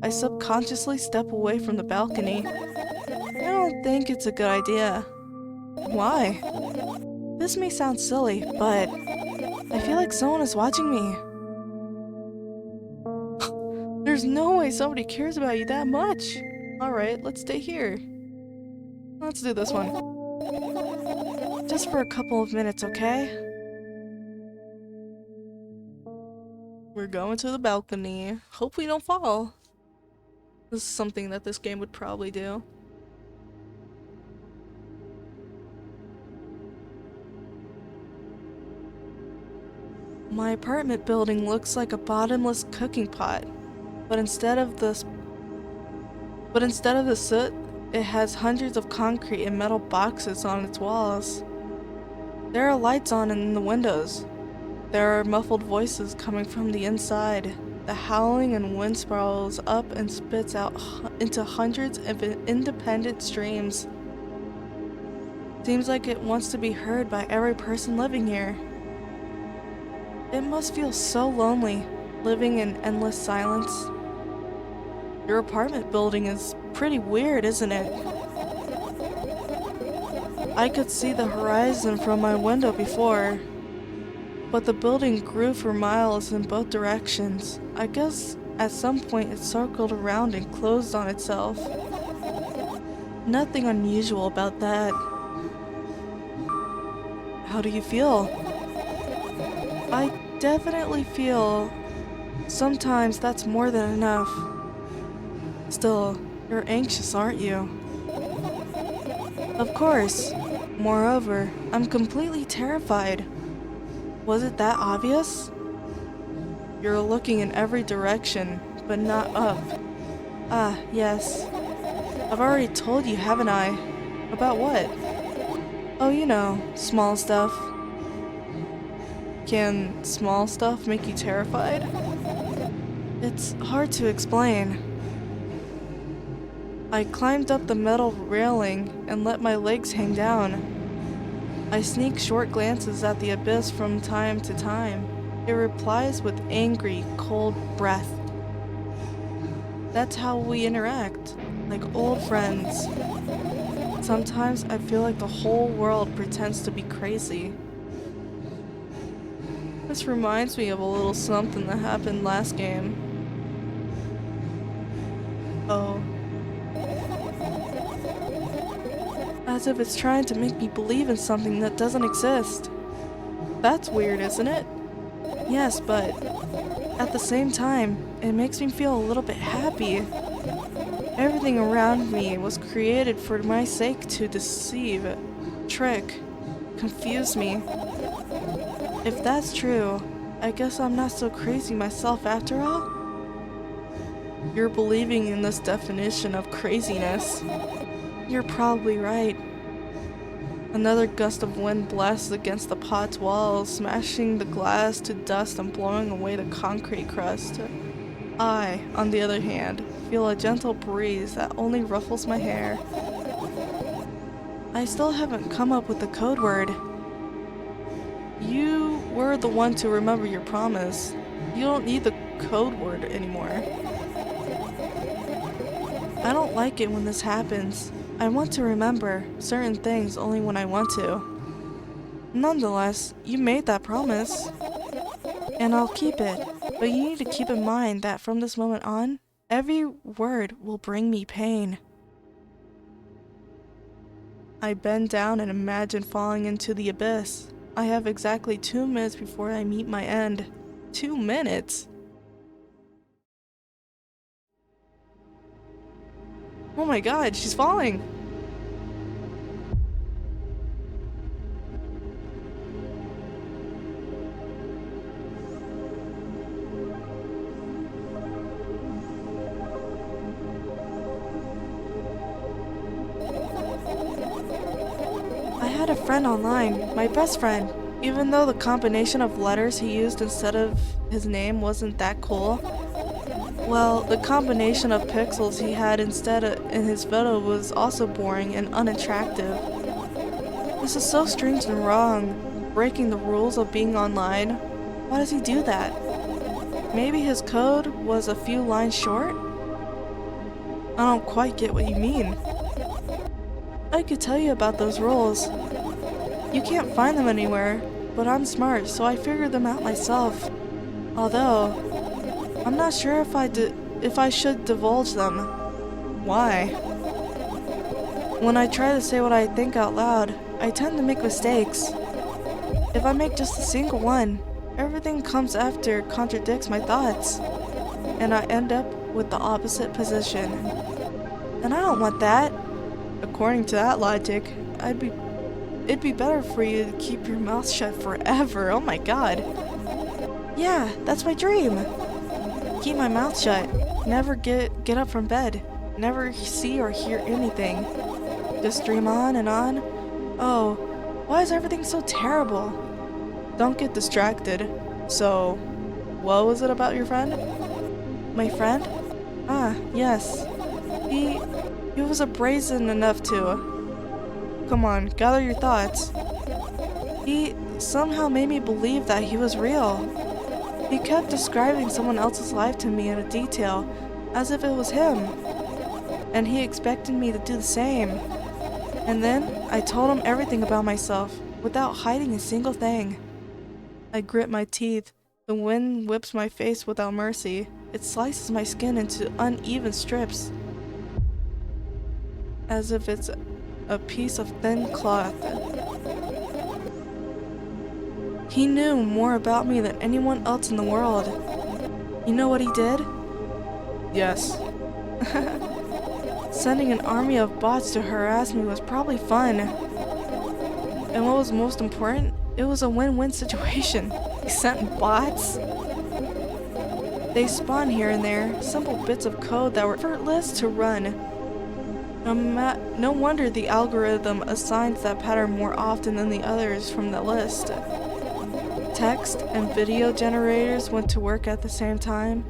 I subconsciously step away from the balcony. I don't think it's a good idea. Why? This may sound silly, but I feel like someone is watching me. There's no way somebody cares about you that much. Alright, let's stay here. Let's do this one. Just for a couple of minutes, okay? We're going to the balcony. Hope we don't fall. This is something that this game would probably do. My apartment building looks like a bottomless cooking pot, but instead of the soot, it has hundreds of concrete and metal boxes on its walls. There are lights on in the windows. There are muffled voices coming from the inside. The howling and wind spirals up and spits out into hundreds of independent streams. Seems like it wants to be heard by every person living here. It must feel so lonely, living in endless silence. Your apartment building is pretty weird, isn't it? I could see the horizon from my window before, but the building grew for miles in both directions. I guess at some point it circled around and closed on itself. Nothing unusual about that. How do you feel? I definitely feel sometimes that's more than enough. Still, You're anxious, aren't you? Of course. Moreover, I'm completely terrified. Was it that obvious? You're looking in every direction, but not up. Ah, yes. I've already told you, haven't I? About what? Oh, you know, small stuff. Can small stuff make you terrified? It's hard to explain. I climbed up the metal railing and let my legs hang down. I sneak short glances at the abyss from time to time. It replies with angry, cold breath. That's how we interact, like old friends. Sometimes I feel like the whole world pretends to be crazy. This reminds me of a little something that happened last game. Oh. As if it's trying to make me believe in something that doesn't exist. That's weird, isn't it? Yes, but at the same time, it makes me feel a little bit happy. Everything around me was created for my sake to deceive, trick, confuse me. If that's true, I guess I'm not so crazy myself after all? You're believing in this definition of craziness. You're probably right. Another gust of wind blasts against the pot's walls, smashing the glass to dust and blowing away the concrete crust. I, on the other hand, feel a gentle breeze that only ruffles my hair. I still haven't come up with the code word. You were the one to remember your promise. You don't need the code word anymore. I don't like it when this happens. I want to remember certain things only when I want to. Nonetheless, you made that promise. And I'll keep it. But you need to keep in mind that from this moment on, every word will bring me pain. I bend down and imagine falling into the abyss. I have exactly 2 minutes before I meet my end. 2 minutes? Oh my god, she's falling! I had a friend online, my best friend. Even though the combination of letters he used instead of his name wasn't that cool, well, the combination of pixels he had instead in his photo was also boring and unattractive. This is so strange and wrong, breaking the rules of being online. Why does he do that? Maybe his code was a few lines short? I don't quite get what you mean. I could tell you about those rules. You can't find them anywhere, but I'm smart, so I figured them out myself. Although, I'm not sure if I should divulge them. Why? When I try to say what I think out loud, I tend to make mistakes. If I make just a single one, everything comes after contradicts my thoughts, and I end up with the opposite position. And I don't want that. According to that logic, it'd be better for you to keep your mouth shut forever. Oh my god. Yeah, that's my dream. Keep my mouth shut. Never get up from bed. Never see or hear anything. Just dream on and on. Oh, why is everything so terrible? Don't get distracted. So, what was it about your friend? My friend? Ah, yes. He was brazen enough to. Come on, gather your thoughts. He somehow made me believe that he was real. He kept describing someone else's life to me in detail, as if it was him. And he expected me to do the same. And then, I told him everything about myself, without hiding a single thing. I grit my teeth. The wind whips my face without mercy. It slices my skin into uneven strips, as if it's a piece of thin cloth. He knew more about me than anyone else in the world. You know what he did? Yes. Sending an army of bots to harass me was probably fun. And what was most important, it was a win-win situation. He sent bots. They spawned here and there, simple bits of code that were effortless to run. No wonder the algorithm assigns that pattern more often than the others from the list. Text and video generators went to work at the same time.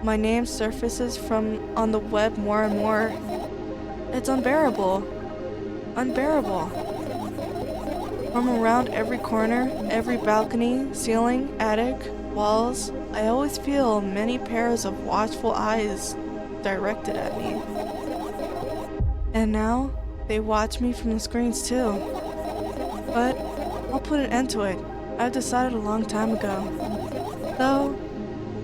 My name surfaces on the web more and more. It's unbearable. Unbearable. From around every corner, every balcony, ceiling, attic, walls, I always feel many pairs of watchful eyes directed at me. And now, they watch me from the screens too. But I'll put an end to it. I've decided a long time ago. Though,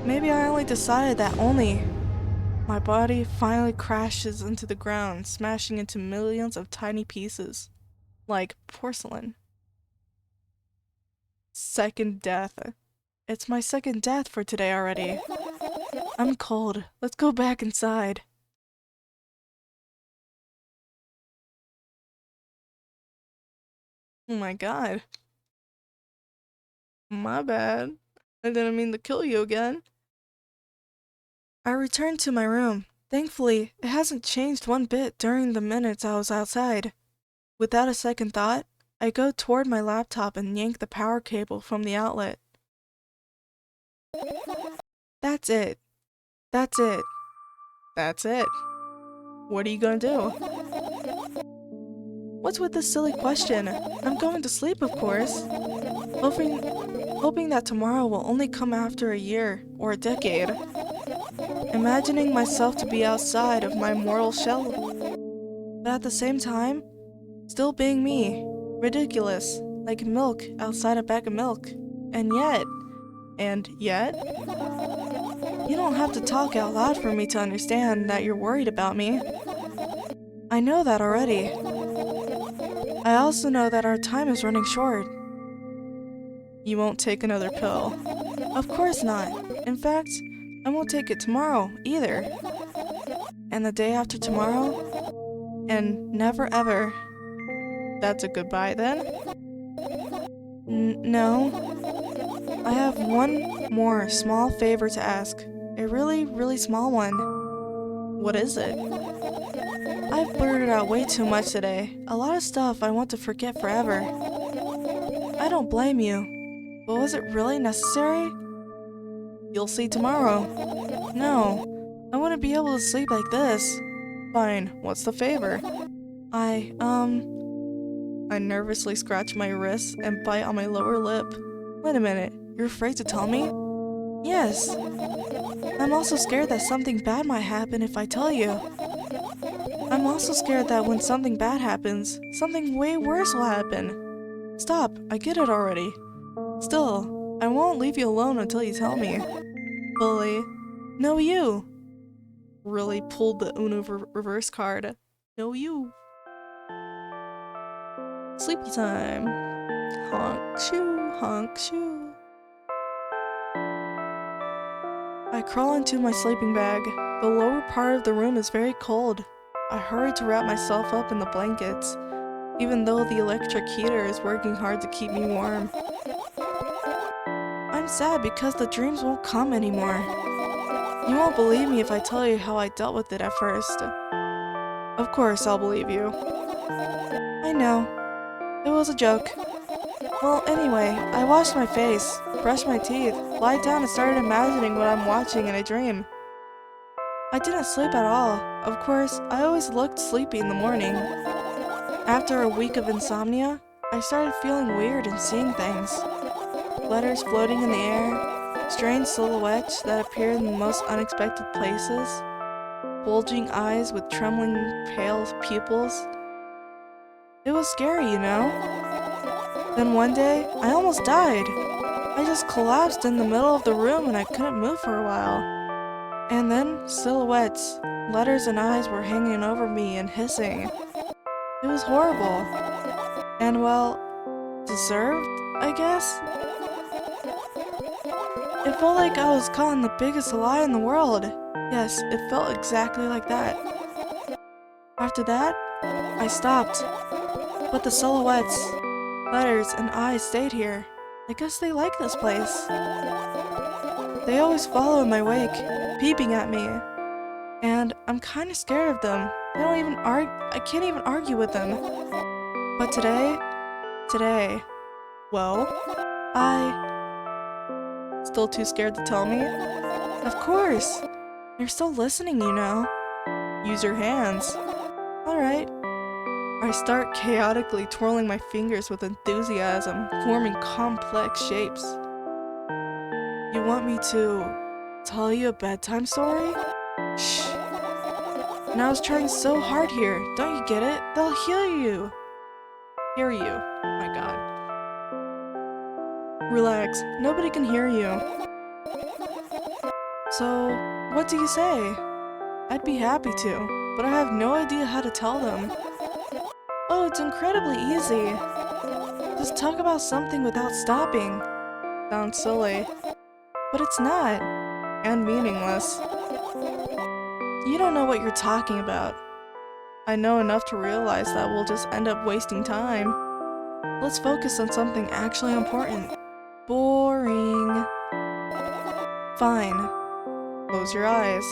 maybe I only decided that only. My body finally crashes into the ground, smashing into millions of tiny pieces. Like porcelain. Second death. It's my second death for today already. I'm cold. Let's go back inside. Oh my god. My bad. I didn't mean to kill you again. I returned to my room. Thankfully, it hasn't changed one bit during the minutes I was outside. Without a second thought, I go toward my laptop and yank the power cable from the outlet. That's it. That's it. That's it. What are you gonna do? What's with this silly question? I'm going to sleep, of course. Hoping that tomorrow will only come after a year or a decade. Imagining myself to be outside of my mortal shell. But at the same time, still being me. Ridiculous. Like milk outside a bag of milk. And yet, you don't have to talk out loud for me to understand that you're worried about me. I know that already. I also know that our time is running short. You won't take another pill. Of course not. In fact, I won't take it tomorrow either. And the day after tomorrow? And never ever. That's a goodbye then? No. I have one more small favor to ask. A really, really small one. What is it? I've blurted out way too much today. A lot of stuff I want to forget forever. I don't blame you. But was it really necessary? You'll see tomorrow. No, I wouldn't be able to sleep like this. Fine, what's the favor? I nervously scratch my wrist and bite on my lower lip. Wait a minute, you're afraid to tell me? Yes. I'm also scared that something bad might happen if I tell you. I'm also scared that when something bad happens, something way worse will happen. Stop, I get it already. Still, I won't leave you alone until you tell me. Bully. No, you. Really pulled the Uno reverse card. No, you. Sleepy time. Honk shoo, honk shoo. I crawl into my sleeping bag. The lower part of the room is very cold. I hurry to wrap myself up in the blankets, even though the electric heater is working hard to keep me warm. I'm sad because the dreams won't come anymore. You won't believe me if I tell you how I dealt with it at first. Of course I'll believe you. I know. It was a joke. Well, anyway, I washed my face, brushed my teeth, lied down and started imagining what I'm watching in a dream. I didn't sleep at all. Of course, I always looked sleepy in the morning. After a week of insomnia, I started feeling weird and seeing things. Letters floating in the air, strange silhouettes that appeared in the most unexpected places, bulging eyes with trembling, pale pupils. It was scary, you know? Then one day, I almost died. I just collapsed in the middle of the room and I couldn't move for a while. And then, silhouettes, letters and eyes were hanging over me and hissing. It was horrible. And well, deserved, I guess? It felt like I was caught in the biggest lie in the world. Yes, it felt exactly like that. After that, I stopped, but the silhouettes, letters, and eyes stayed here. I guess they like this place. They always follow in my wake, peeping at me, and I'm kinda scared of them. They don't even I can't even argue with them. But today, well, still too scared to tell me? Of course! You're still listening, you know. Use your hands. Alright. I start chaotically twirling my fingers with enthusiasm, forming complex shapes. You want me to tell you a bedtime story? Shh. And I was trying so hard here. Don't you get it? They'll hear you. Hear you. Oh my god. Relax. Nobody can hear you. So, what do you say? I'd be happy to, but I have no idea how to tell them. Oh, it's incredibly easy. Just talk about something without stopping. Sounds silly, but it's not, and meaningless. You don't know what you're talking about. I know enough to realize that we'll just end up wasting time. Let's focus on something actually important. Boring. Fine. Close your eyes.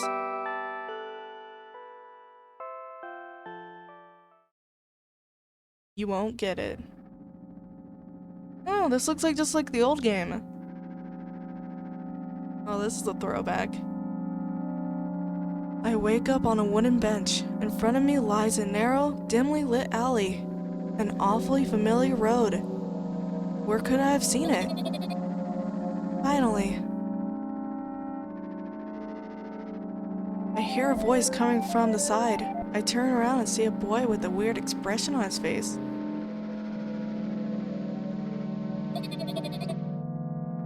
You won't get it. Oh, this looks like just like the old game. Oh, this is a throwback. I wake up on a wooden bench. In front of me lies a narrow, dimly lit alley. An awfully familiar road. Where could I have seen it? Finally. I hear a voice coming from the side. I turn around and see a boy with a weird expression on his face.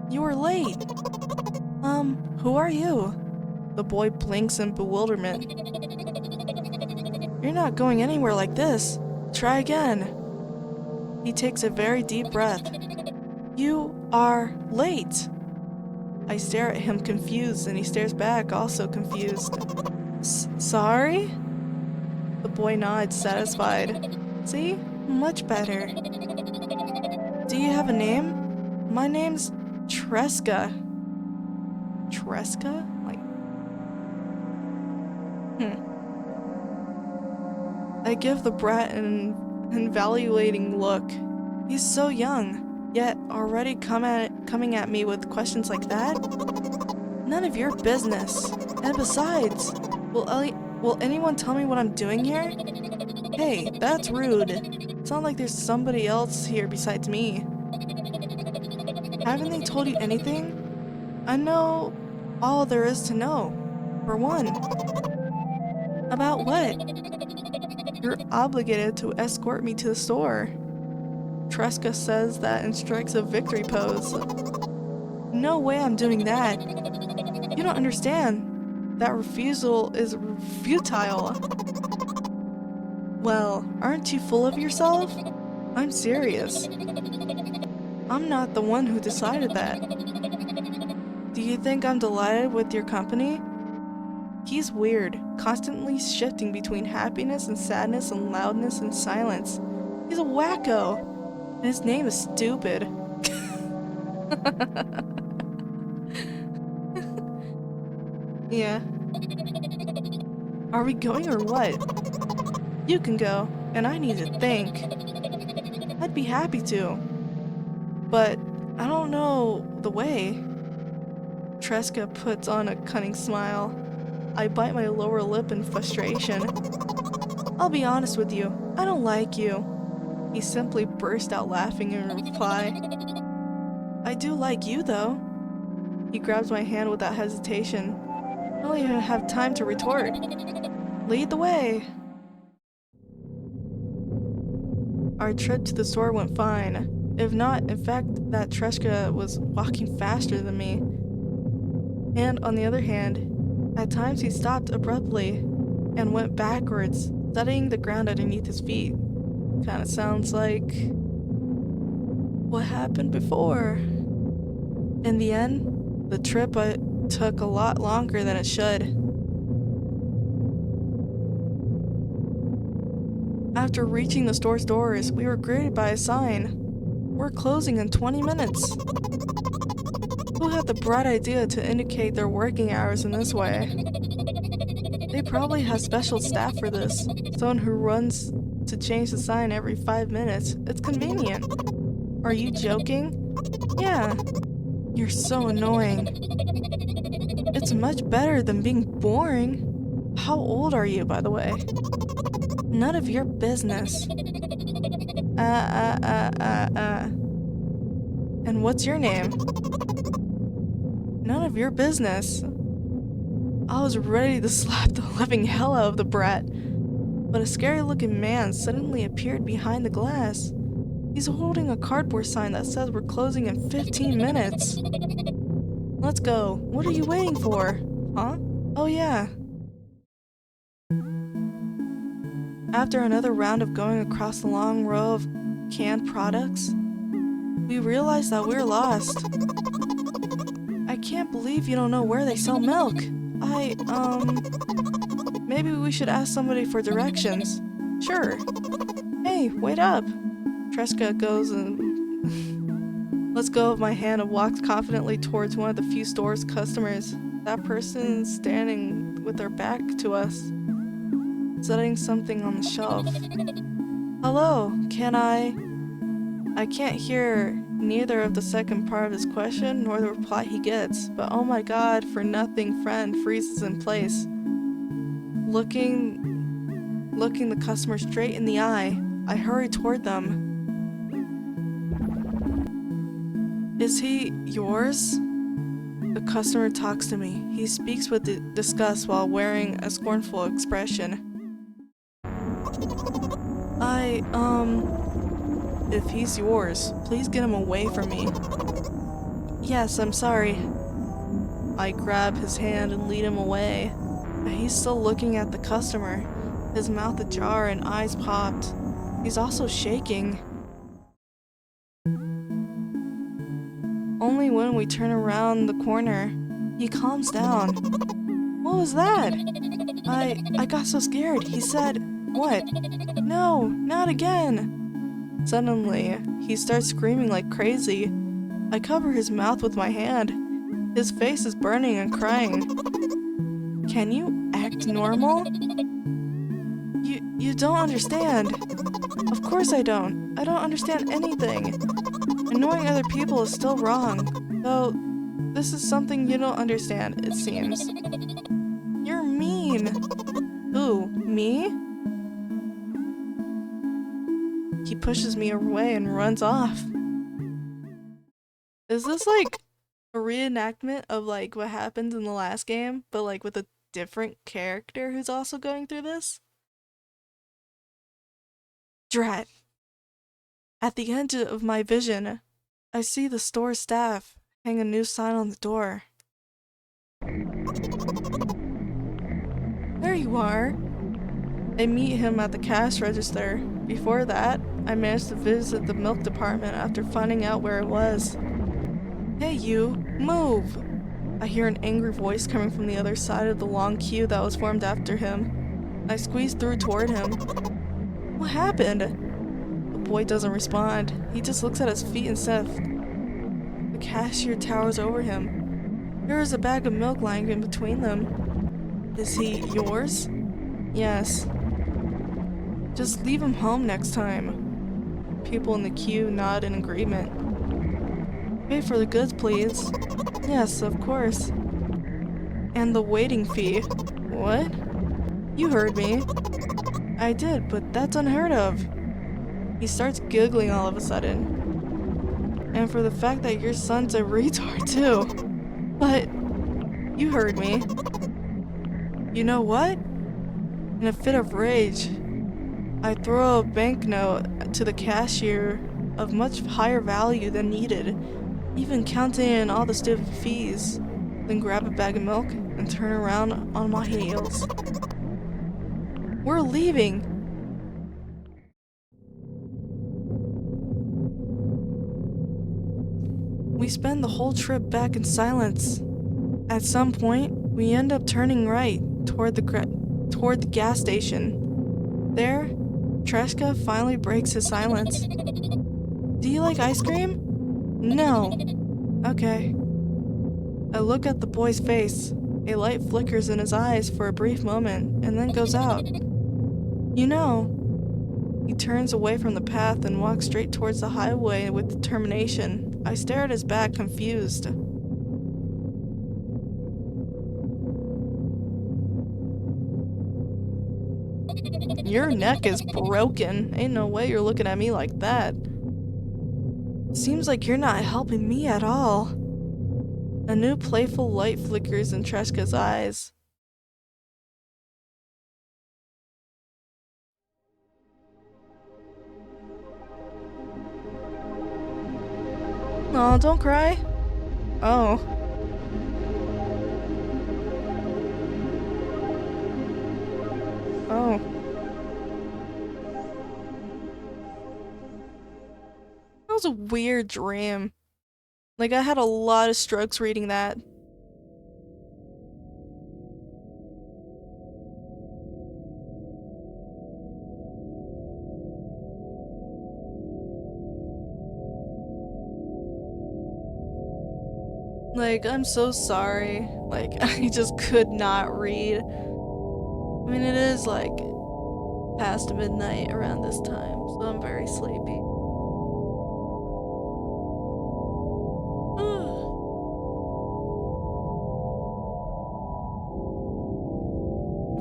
You were late. Who are you? The boy blinks in bewilderment. You're not going anywhere like this. Try again. He takes a very deep breath. You are late. I stare at him confused, and he stares back, also confused. Sorry? The boy nods, satisfied. See? Much better. Do you have a name? My name's Treska. Treska? I give the brat an evaluating look. He's so young, yet already coming at me with questions like that? None of your business. And besides, will anyone tell me what I'm doing here? Hey, that's rude. It's not like there's somebody else here besides me. Haven't they told you anything? I know all there is to know. For one. About what? You're obligated to escort me to the store. Treska says that and strikes a victory pose. No way I'm doing that. You don't understand. That refusal is futile. Well, aren't you full of yourself? I'm serious. I'm not the one who decided that. Do you think I'm delighted with your company? He's weird, constantly shifting between happiness and sadness and loudness and silence. He's a wacko, and his name is stupid. Yeah. Are we going or what? You can go, and I need to think. I'd be happy to. But I don't know the way. Treska puts on a cunning smile. I bite my lower lip in frustration. I'll be honest with you, I don't like you. He simply burst out laughing in reply. I do like you, though. He grabs my hand without hesitation. I don't even have time to retort. Lead the way. Our trip to the store went fine. If not, in fact, that Treska was walking faster than me. And on the other hand, at times he stopped abruptly and went backwards, studying the ground underneath his feet. Kinda sounds like what happened before. In the end, the trip took a lot longer than it should. After reaching the store's doors, we were greeted by a sign. We're closing in 20 minutes. Who had the bright idea to indicate their working hours in this way? They probably have special staff for this. Someone who runs to change the sign every 5 minutes. It's convenient. Are you joking? Yeah. You're so annoying. It's much better than being boring. How old are you, by the way? None of your business. And what's your name? None of your business. I was ready to slap the living hell out of the brat, but a scary-looking man suddenly appeared behind the glass. He's holding a cardboard sign that says we're closing in 15 minutes. Let's go. What are you waiting for? Huh? Oh yeah. After another round of going across the long row of canned products, we realized that we're lost. I can't believe you don't know where they sell milk. Maybe we should ask somebody for directions. Sure. Hey, wait up. Treska goes and lets go of my hand and walks confidently towards one of the few store's customers. That person is standing with their back to us, setting something on the shelf. Hello, can I can't hear neither of the second part of his question nor the reply he gets, but oh my god, for nothing friend freezes in place. Looking the customer straight in the eye, I hurry toward them. Is he yours? The customer talks to me. He speaks with disgust while wearing a scornful expression. If he's yours, please get him away from me. Yes, I'm sorry. I grab his hand and lead him away. He's still looking at the customer, his mouth ajar and eyes popped. He's also shaking. Only when we turn around the corner, he calms down. What was that? I got so scared. He said, what? No, not again. Suddenly, he starts screaming like crazy. I cover his mouth with my hand. His face is burning and crying. Can you act normal? You don't understand. Of course I don't. I don't understand anything. Annoying other people is still wrong. Though, this is something you don't understand, it seems. You're mean. Who, me? He pushes me away and runs off. Is this like a reenactment of like what happened in the last game, but like with a different character who's also going through this? Drat. At the end of my vision, I see the store staff hang a new sign on the door. There you are. I meet him at the cash register. Before that, I managed to visit the milk department after finding out where it was. Hey you, move! I hear an angry voice coming from the other side of the long queue that was formed after him. I squeeze through toward him. What happened? The boy doesn't respond. He just looks at his feet and sniffs. The cashier towers over him. There is a bag of milk lying in between them. Is he yours? Yes. Just leave him home next time. People in the queue nod in agreement. Pay for the goods, please. Yes, of course. And the waiting fee. What? You heard me. I did, but that's unheard of. He starts giggling all of a sudden. And for the fact that your son's a retard too. But you heard me. You know what? In a fit of rage, I throw a banknote to the cashier of much higher value than needed, even counting in all the stupid fees, then grab a bag of milk and turn around on my heels. We're leaving! We spend the whole trip back in silence. At some point, we end up turning right toward the gas station. There, Treshka finally breaks his silence. Do you like ice cream? No. Okay. I look at the boy's face. A light flickers in his eyes for a brief moment and then goes out. You know. He turns away from the path and walks straight towards the highway with determination. I stare at his back, confused. Your neck is broken. Ain't no way you're looking at me like that. Seems like you're not helping me at all. A new playful light flickers in Treshka's eyes. Aw, don't cry. Oh. Oh. That was a weird dream. Like, I had a lot of strokes reading that. Like, I'm so sorry. Like, I just could not read. I mean, it is like past midnight around this time, so I'm very sleepy.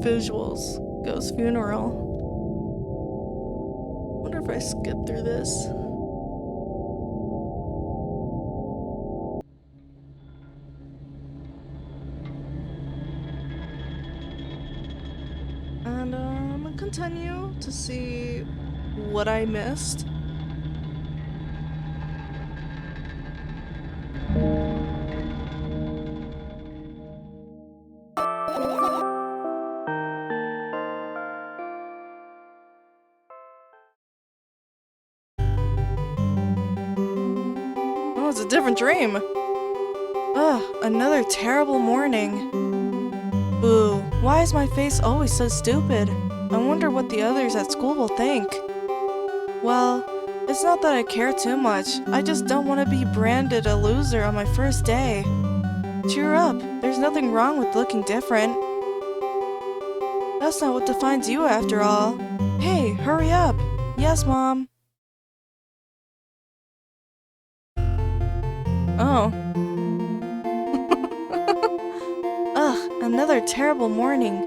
Visuals. Ghost funeral. Wonder if I skip through this. And I'm gonna continue to see what I missed. Oh, it's a different dream. Ugh, another terrible morning. Boo, why is my face always so stupid? I wonder what the others at school will think. Well, it's not that I care too much. I just don't want to be branded a loser on my first day. Cheer up, there's nothing wrong with looking different. That's not what defines you after all. Hey, hurry up. Yes, Mom. Oh. Ugh, another terrible morning.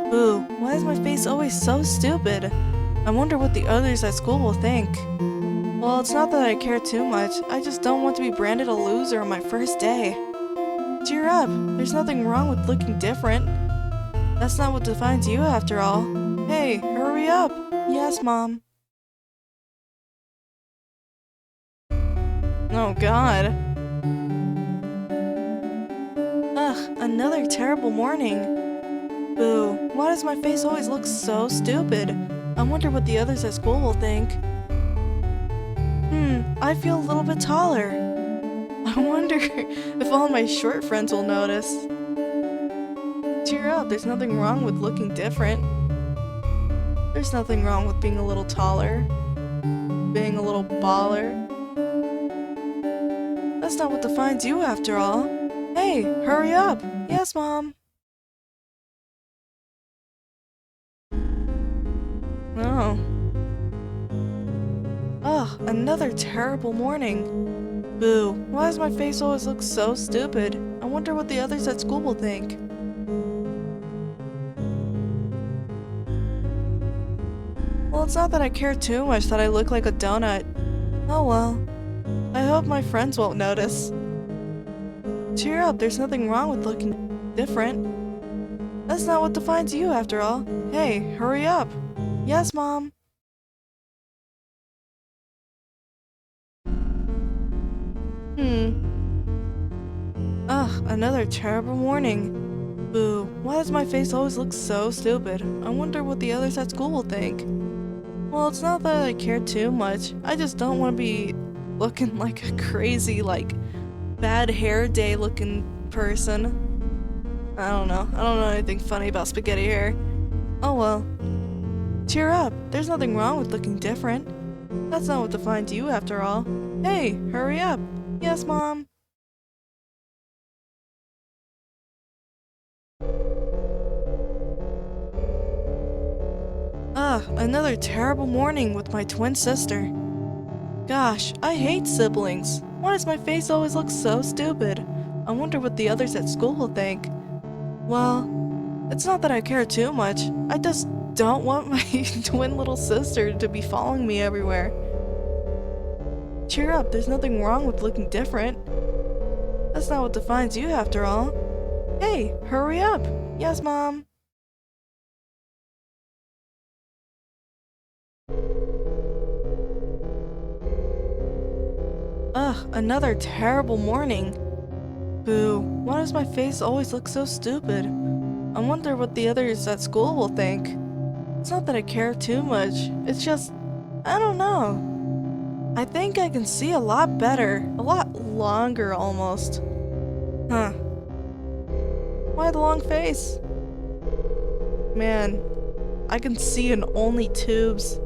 Boo, why is my face always so stupid? I wonder what the others at school will think. Well, it's not that I care too much. I just don't want to be branded a loser on my first day. Cheer up, there's nothing wrong with looking different. That's not what defines you after all. Hey, hurry up. Yes, Mom. Oh, God. Ugh, another terrible morning. Boo, why does my face always look so stupid? I wonder what the others at school will think. I feel a little bit taller. I wonder if all my short friends will notice. Cheer up, there's nothing wrong with looking different. There's nothing wrong with being a little taller. Being a little baller. That's not what defines you after all. Hey, hurry up. Yes, Mom. Oh. Ugh, another terrible morning. Boo, why does my face always look so stupid? I wonder what the others at school will think. Well, it's not that I care too much that I look like a donut. Oh well. I hope my friends won't notice. Cheer up, there's nothing wrong with looking different. That's not what defines you after all. Hey, hurry up. Yes, Mom. Ugh, another terrible morning. Boo, why does my face always look so stupid? I wonder what the others at school will think. Well, it's not that I care too much. I just don't want to be looking like a crazy, like, bad hair day looking person. I don't know anything funny about spaghetti hair. Oh well. Cheer up, there's nothing wrong with looking different. That's not what defines you after all. Hey, hurry up. Yes, Mom. Ugh, another terrible morning with my twin sister. Gosh, I hate siblings. Why does my face always look so stupid? I wonder what the others at school will think. Well, it's not that I care too much. I just don't want my twin little sister to be following me everywhere. Cheer up, there's nothing wrong with looking different. That's not what defines you after all. Hey, hurry up. Yes, Mom. Ugh, another terrible morning. Boo, why does my face always look so stupid? I wonder what the others at school will think. It's not that I care too much, it's just, I don't know. I think I can see a lot better, a lot longer almost. Huh. Why the long face? Man, I can see in only tubes.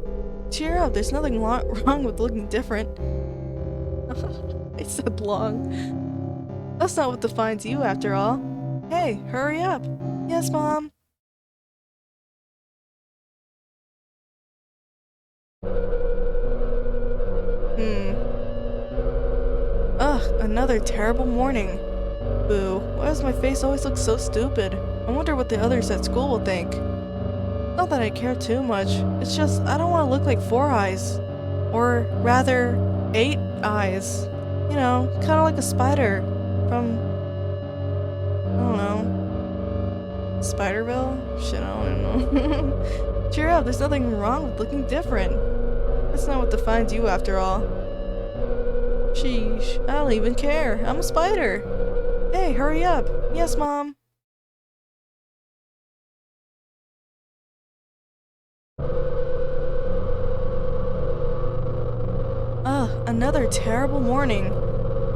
Cheer up, there's nothing wrong with looking different. I said long. That's not what defines you after all. Hey, hurry up. Yes, Mom. Ugh, another terrible morning. Boo, why does my face always look so stupid? I wonder what the others at school will think. Not that I care too much, it's just I don't want to look like 4 eyes. Or rather, 8 eyes. You know, kind of like a spider from, I don't know, Spiderville? Shit, I don't even know. Cheer up, there's nothing wrong with looking different. That's not what defines you after all. Sheesh, I don't even care. I'm a spider. Hey, hurry up. Yes, Mom. Ugh, another terrible morning.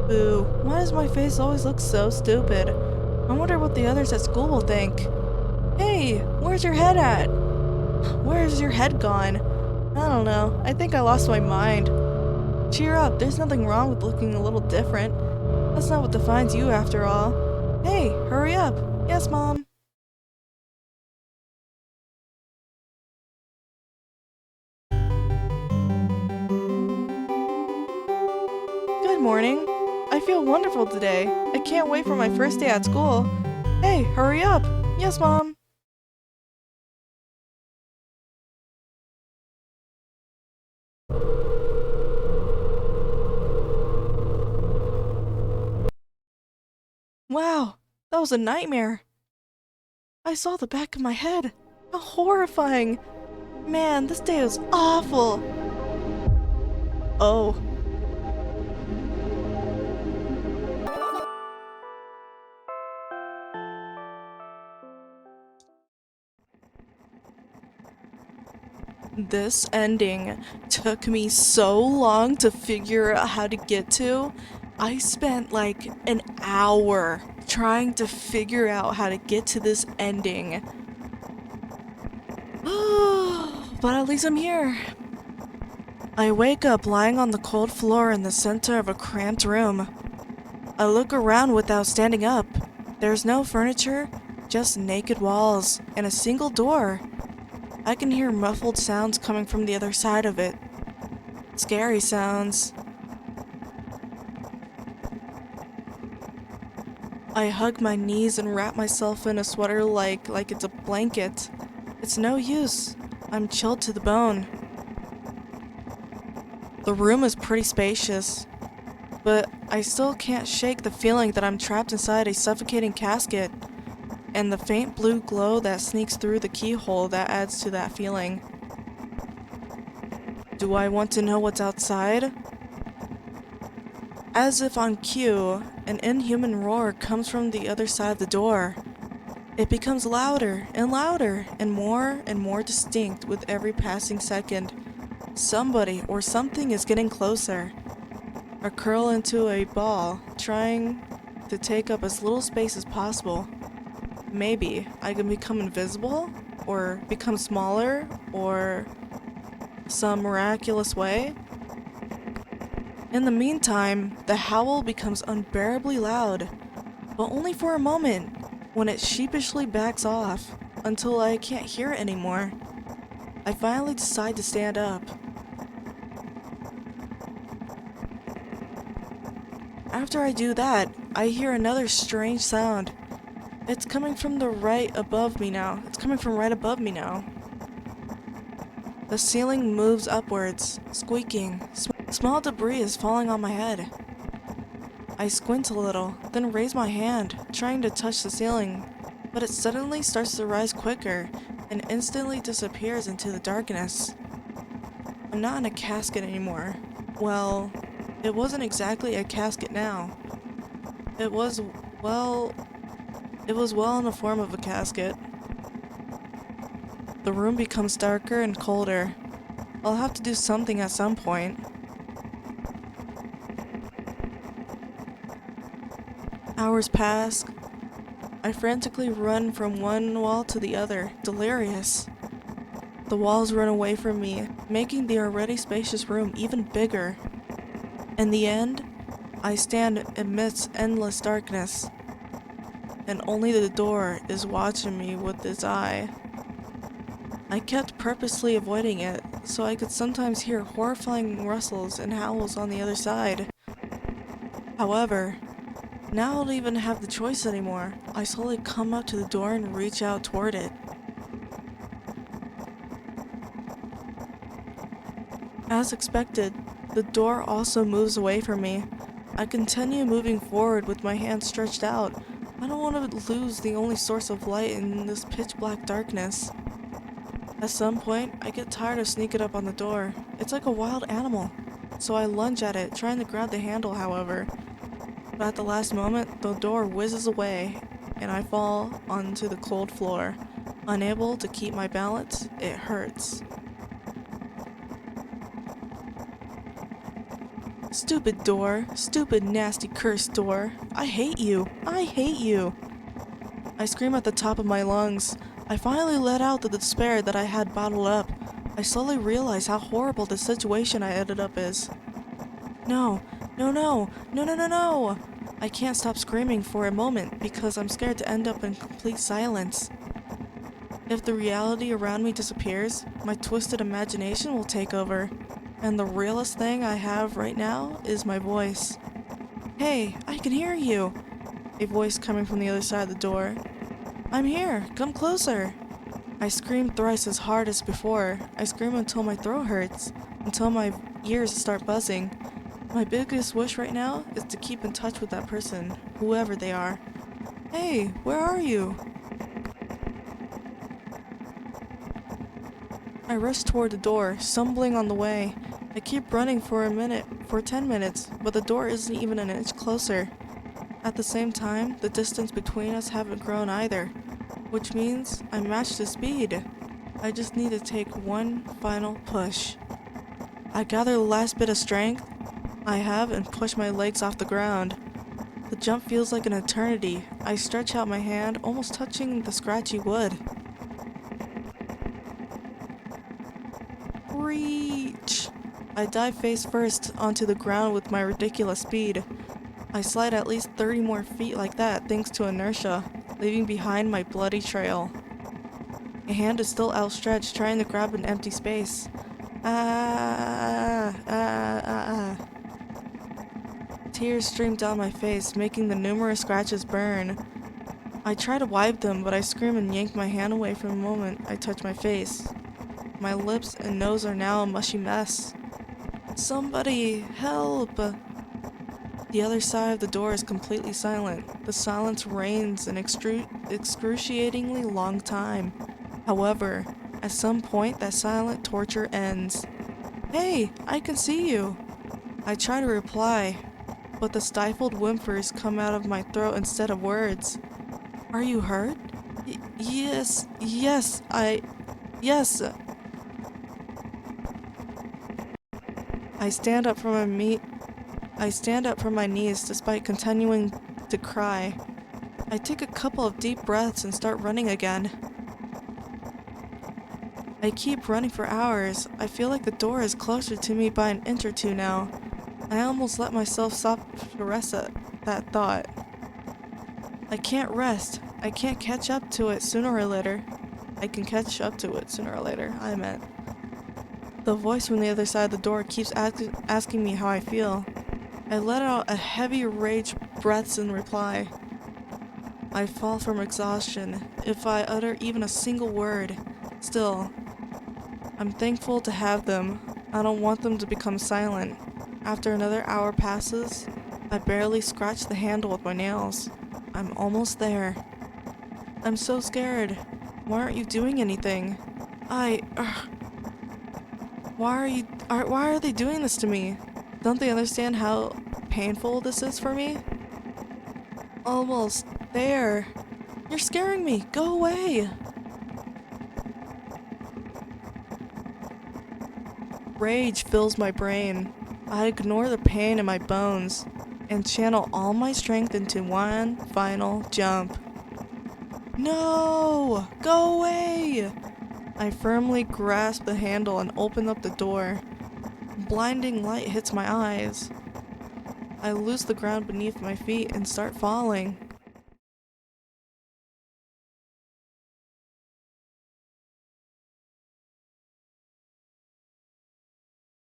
Boo, why does my face always look so stupid? I wonder what the others at school will think. Hey, where's your head at? Where's your head gone? I don't know, I think I lost my mind. Cheer up, there's nothing wrong with looking a little different. That's not what defines you after all. Hey, hurry up. Yes, Mom. Good morning. I feel wonderful today. I can't wait for my first day at school. Hey, hurry up. Yes, Mom. Wow, that was a nightmare. I saw the back of my head. How horrifying. Man, this day was awful. Oh. This ending took me so long to figure out how to get to. I spent like an hour trying to figure out how to get to this ending. But at least I'm here. I wake up lying on the cold floor in the center of a cramped room. I look around without standing up. There's no furniture, just naked walls and a single door. I can hear muffled sounds coming from the other side of it. Scary sounds. I hug my knees and wrap myself in a sweater like it's a blanket. It's no use. I'm chilled to the bone. The room is pretty spacious, but I still can't shake the feeling that I'm trapped inside a suffocating casket, and the faint blue glow that sneaks through the keyhole that adds to that feeling. Do I want to know what's outside? As if on cue, an inhuman roar comes from the other side of the door. It becomes louder and louder and more distinct with every passing second. Somebody or something is getting closer. I curl into a ball, trying to take up as little space as possible. Maybe I can become invisible? or become smaller or some miraculous way. In the meantime, the howl becomes unbearably loud, but only for a moment, when it sheepishly backs off until I can't hear it anymore. I finally decide to stand up. After I do that, I hear another strange sound. It's coming from right above me now. The ceiling moves upwards, squeaking. Small debris is falling on my head. I squint a little, then raise my hand, trying to touch the ceiling, but it suddenly starts to rise quicker and instantly disappears into the darkness. I'm not in a casket anymore. Well, it wasn't exactly a casket now. It was well in the form of a casket. The room becomes darker and colder. I'll have to do something at some point. Hours pass. I frantically run from one wall to the other, delirious. The walls run away from me, making the already spacious room even bigger. In the end, I stand amidst endless darkness, and only the door is watching me with its eye. I kept purposely avoiding it, so I could sometimes hear horrifying rustles and howls on the other side. However, now I don't even have the choice anymore. I slowly come up to the door and reach out toward it. As expected, the door also moves away from me. I continue moving forward with my hand stretched out. I don't want to lose the only source of light in this pitch black darkness. At some point, I get tired of sneaking up on the door. It's like a wild animal. So I lunge at it, trying to grab the handle, however. But at the last moment, the door whizzes away, and I fall onto the cold floor. Unable to keep my balance, it hurts. Stupid door. Stupid, nasty, cursed door. I hate you. I hate you. I scream at the top of my lungs. I finally let out the despair that I had bottled up. I slowly realize how horrible the situation I ended up is. No. No, no. No, no, no, no. I can't stop screaming for a moment because I'm scared to end up in complete silence. If the reality around me disappears, my twisted imagination will take over. And the realest thing I have right now is my voice. Hey, I can hear you! A voice coming from the other side of the door. I'm here! Come closer! I scream thrice as hard as before. I scream until my throat hurts, until my ears start buzzing. My biggest wish right now is to keep in touch with that person, whoever they are. Hey, where are you? I rush toward the door, stumbling on the way. I keep running for 10 minutes, but the door isn't even an inch closer. At the same time, the distance between us haven't grown either, which means I match the speed. I just need to take one final push. I gather the last bit of strength I have and push my legs off the ground. The jump feels like an eternity. I stretch out my hand, almost touching the scratchy wood. Reach! I dive face first onto the ground with my ridiculous speed. I slide at least 30 more feet like that thanks to inertia, leaving behind my bloody trail. A hand is still outstretched, trying to grab an empty space. Tears stream down my face, making the numerous scratches burn. I try to wipe them, but I scream and yank my hand away from the moment I touch my face. My lips and nose are now a mushy mess. Somebody, help! The other side of the door is completely silent. The silence reigns an excruciatingly long time. However, at some point that silent torture ends. Hey, I can see you! I try to reply, but the stifled whimpers come out of my throat instead of words. Are you hurt? Yes. I stand up from my knees despite continuing to cry. I take a couple of deep breaths and start running again. I keep running for hours. I feel like the door is closer to me by an inch or two now. I almost let myself stop to rest at that thought. I can't rest. I can't catch up to it sooner or later. I can catch up to it sooner or later, I meant. The voice from the other side of the door keeps asking me how I feel. I let out a heavy rage breaths in reply. I fall from exhaustion if I utter even a single word. Still, I'm thankful to have them. I don't want them to become silent. After another hour passes, I barely scratch the handle with my nails. I'm almost there. I'm so scared. Why aren't you doing anything? Why are they doing this to me? Don't they understand how painful this is for me? Almost there. You're scaring me. Go away. Rage fills my brain. I ignore the pain in my bones and channel all my strength into one final jump. No! Go away! I firmly grasp the handle and open up the door. Blinding light hits my eyes. I lose the ground beneath my feet and start falling.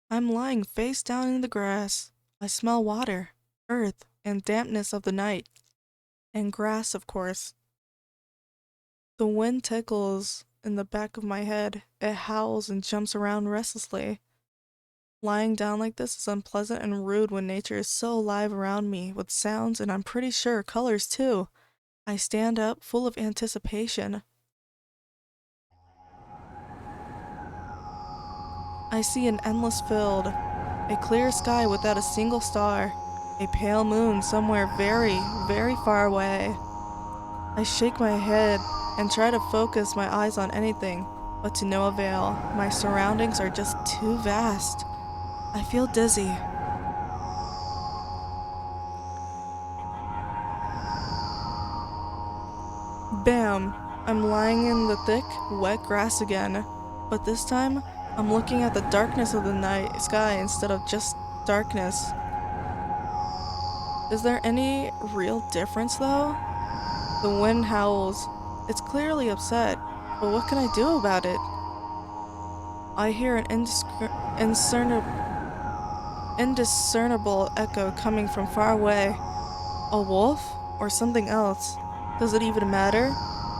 I'm lying face down in the grass. I smell water, earth, and dampness of the night. And grass, of course. The wind tickles in the back of my head. It howls and jumps around restlessly. Lying down like this is unpleasant and rude when nature is so alive around me with sounds and I'm pretty sure colors too. I stand up, full of anticipation. I see an endless field, a clear sky without a single star, a pale moon somewhere very, very far away. I shake my head and try to focus my eyes on anything, but to no avail. My surroundings are just too vast. I feel dizzy. Bam! I'm lying in the thick, wet grass again, but this time I'm looking at the darkness of the night sky instead of just darkness. Is there any real difference though? The wind howls. It's clearly upset, but what can I do about it? I hear an indiscernible echo coming from far away. A wolf? Or something else? Does it even matter?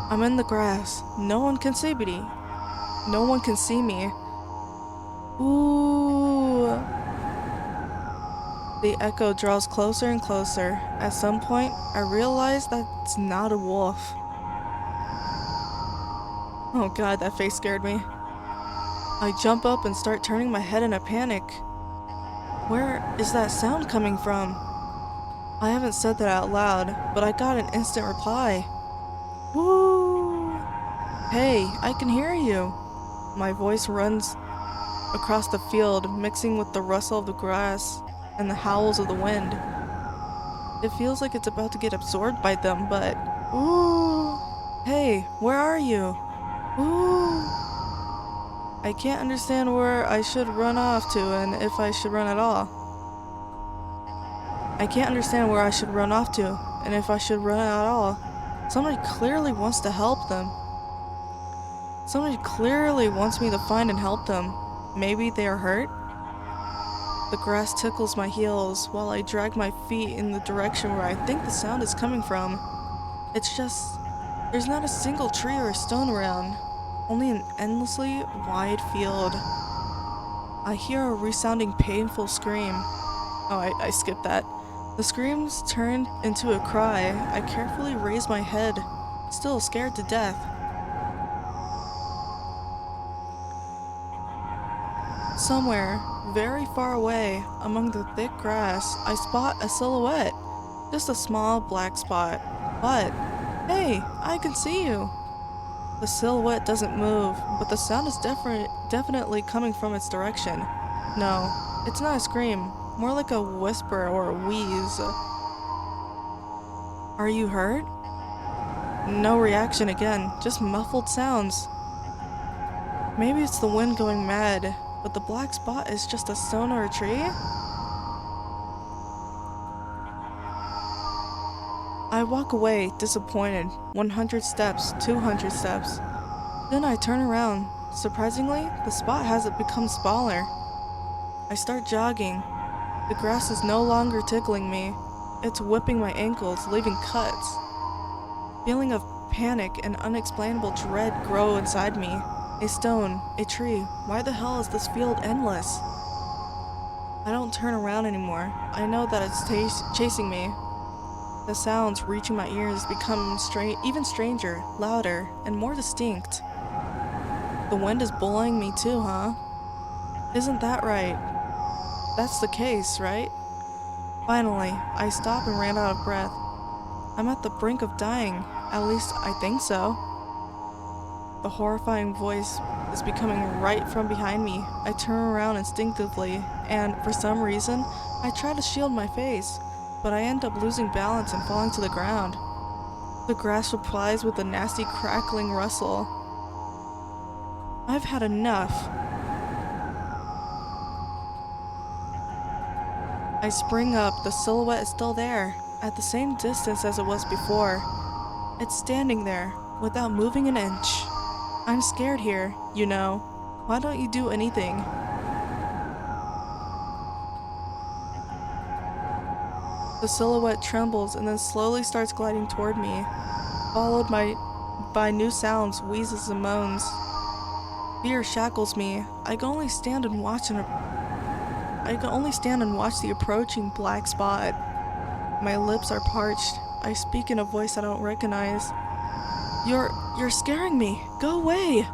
I'm in the grass. No one can see me. No one can see me. Ooh. The echo draws closer and closer. At some point, I realize that it's not a wolf. Oh god, that face scared me. I jump up and start turning my head in a panic. Where is that sound coming from? I haven't said that out loud, but I got an instant reply. Woo! Hey, I can hear you. My voice runs across the field, mixing with the rustle of the grass and the howls of the wind. It feels like it's about to get absorbed by them, but... Ooh! Hey, where are you? Ooh! I can't understand where I should run off to and if I should run at all. I can't understand where I should run off to and if I should run at all. Somebody clearly wants to help them. Somebody clearly wants me to find and help them. Maybe they are hurt? The grass tickles my heels while I drag my feet in the direction where I think the sound is coming from. It's just... there's not a single tree or stone around. Only an endlessly wide field. I hear a resounding painful scream. Oh, I skipped that. The screams turned into a cry. I carefully raise my head, still scared to death. Somewhere, very far away, among the thick grass, I spot a silhouette. Just a small black spot. But, hey, I can see you. The silhouette doesn't move, but the sound is definitely coming from its direction. No, it's not a scream, more like a whisper or a wheeze. Are you hurt? No reaction again, just muffled sounds. Maybe it's the wind going mad, but the black spot is just a stone or a tree? I walk away, disappointed. 100 steps, 200 steps. Then I turn around. Surprisingly, the spot hasn't become smaller. I start jogging. The grass is no longer tickling me. It's whipping my ankles, leaving cuts. Feeling of panic and unexplainable dread grow inside me. A stone, a tree. Why the hell is this field endless? I don't turn around anymore. I know that it's chasing me. The sounds reaching my ears become even stranger, louder, and more distinct. The wind is bullying me too, huh? Isn't that right? That's the case, right? Finally, I stop and ran out of breath. I'm at the brink of dying. At least I think so. The horrifying voice is becoming right from behind me. I turn around instinctively, and for some reason, I try to shield my face, but I end up losing balance and falling to the ground. The grass replies with a nasty crackling rustle. I've had enough. I spring up. The silhouette is still there, at the same distance as it was before. It's standing there, without moving an inch. I'm scared here, you know. Why don't you do anything? The silhouette trembles and then slowly starts gliding toward me, followed by new sounds, wheezes and moans. Fear shackles me. I can only stand and watch the approaching black spot. My lips are parched. I speak in a voice I don't recognize. You're scaring me. Go away.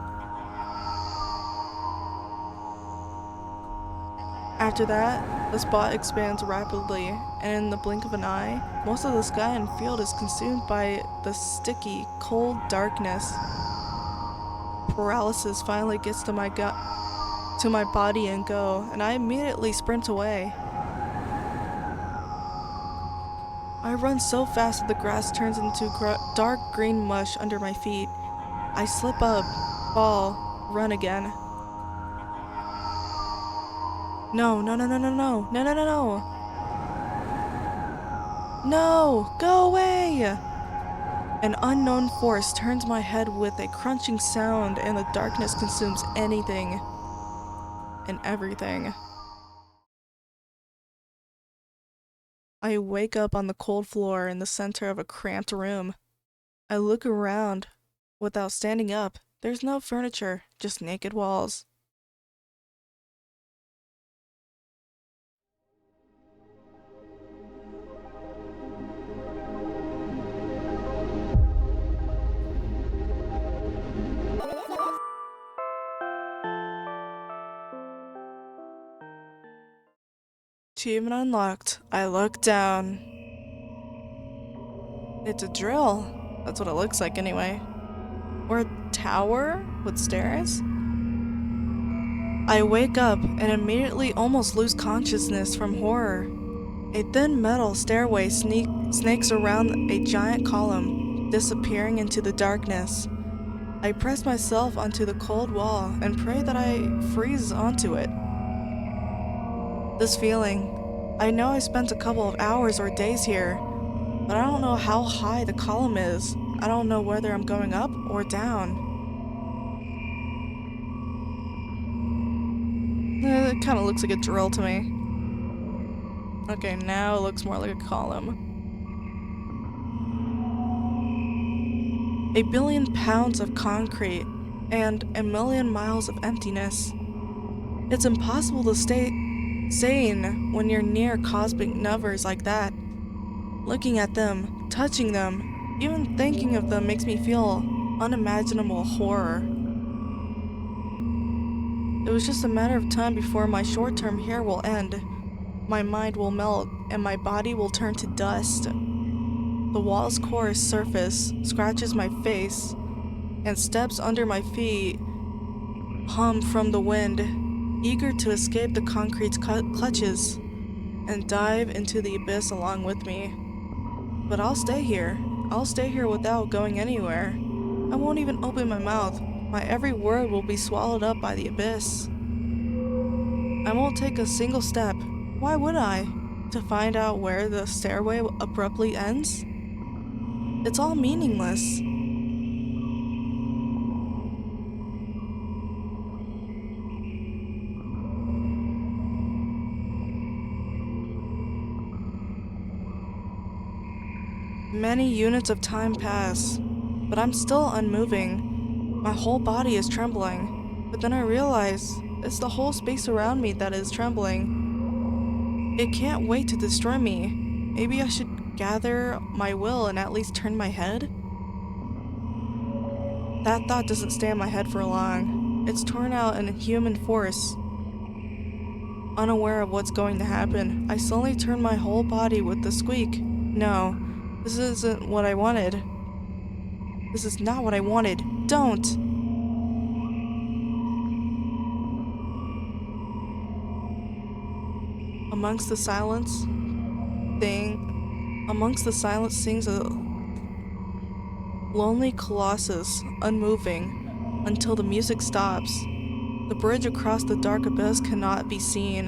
After that, the spot expands rapidly, and in the blink of an eye, most of the sky and field is consumed by the sticky, cold darkness. Paralysis finally gets to my body and go, and I immediately sprint away. I run so fast that the grass turns into dark green mush under my feet. I slip up, fall, run again. No. No, go away! An unknown force turns my head with a crunching sound, and the darkness consumes anything and everything. I wake up on the cold floor in the center of a cramped room. I look around. Without standing up, there's no furniture, just naked walls. Achievement unlocked. I look down. It's a drill. That's what it looks like anyway. Or a tower with stairs? I wake up and immediately almost lose consciousness from horror. A thin metal stairway snakes around a giant column, disappearing into the darkness. I press myself onto the cold wall and pray that I freeze onto it. This feeling. I know I spent a couple of hours or days here, but I don't know how high the column is. I don't know whether I'm going up or down. It kind of looks like a drill to me. Okay, now it looks more like a column. 1 billion pounds of concrete and 1,000,000 miles of emptiness. It's impossible to stay sane when you're near cosmic numbers like that. Looking at them, touching them, even thinking of them makes me feel unimaginable horror. It was just a matter of time before my short term here will end. My mind will melt, and my body will turn to dust. The wall's coarse surface scratches my face, and steps under my feet hum from the wind, eager to escape the concrete's clutches and dive into the abyss along with me. But I'll stay here. I'll stay here without going anywhere. I won't even open my mouth. My every word will be swallowed up by the abyss. I won't take a single step. Why would I? To find out where the stairway abruptly ends? It's all meaningless. Many units of time pass, but I'm still unmoving. My whole body is trembling, but then I realize it's the whole space around me that is trembling. It can't wait to destroy me. Maybe I should gather my will and at least turn my head? That thought doesn't stay in my head for long. It's torn out in human force. Unaware of what's going to happen, I slowly turn my whole body with the squeak. No, this isn't what I wanted. This is not what I wanted. Don't! Amongst the silence sings a lonely colossus, unmoving, until the music stops. The bridge across the dark abyss cannot be seen.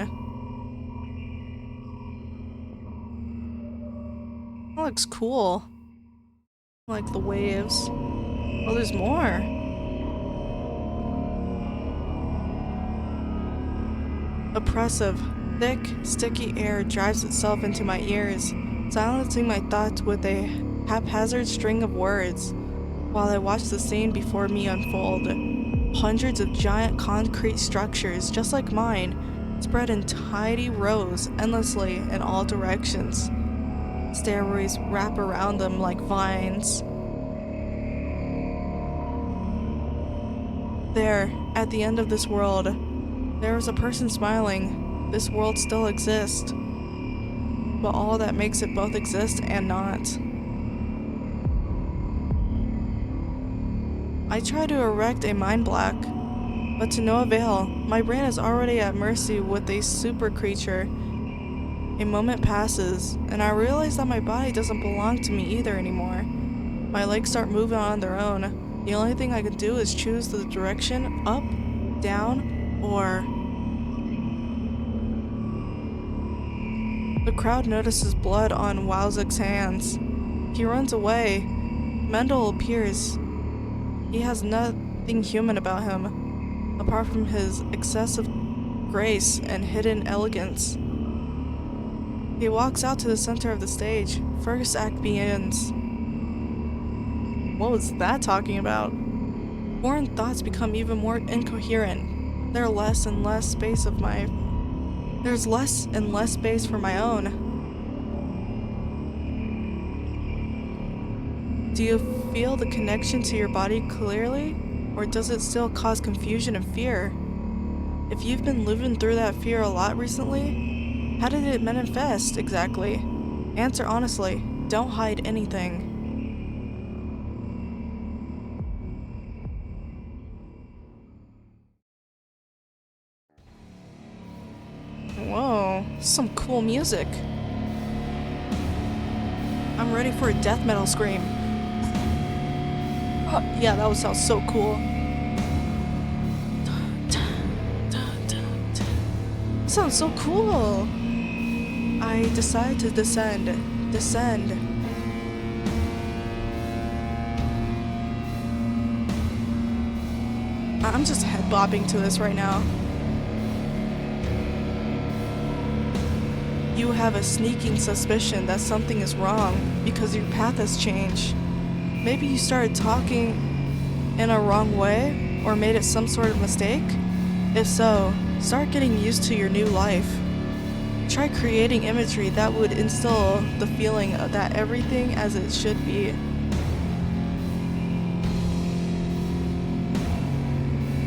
That looks cool. I like the waves. Oh, there's more. Oppressive, thick, sticky air drives itself into my ears, silencing my thoughts with a haphazard string of words, while I watch the scene before me unfold. Hundreds of giant concrete structures, just like mine, spread in tidy rows endlessly in all directions. Stairways wrap around them like vines. There, at the end of this world, there is a person smiling. This world still exists, but all that makes it both exist and not. I try to erect a mind block, but to no avail. My brain is already at mercy with a super creature. A moment passes, and I realize that my body doesn't belong to me either anymore. My legs start moving on their own. The only thing I can do is choose the direction up, down, or... The crowd notices blood on Wowzik's hands. He runs away. Mendel appears. He has nothing human about him, apart from his excessive grace and hidden elegance. He walks out to the center of the stage. First act begins. What was that talking about? Foreign thoughts become even more incoherent. There's less and less space for my own. Do you feel the connection to your body clearly, or does it still cause confusion and fear? If you've been living through that fear a lot recently, how did it manifest exactly? Answer honestly. Don't hide anything. Whoa, some cool music. I'm ready for a death metal scream. Oh, yeah, that would sound so cool. Sounds so cool. I decide to descend. I'm just head bobbing to this right now. You have a sneaking suspicion that something is wrong because your path has changed. Maybe you started talking in a wrong way or made it some sort of mistake? If so, start getting used to your new life. Try creating imagery that would instill the feeling that everything as it should be.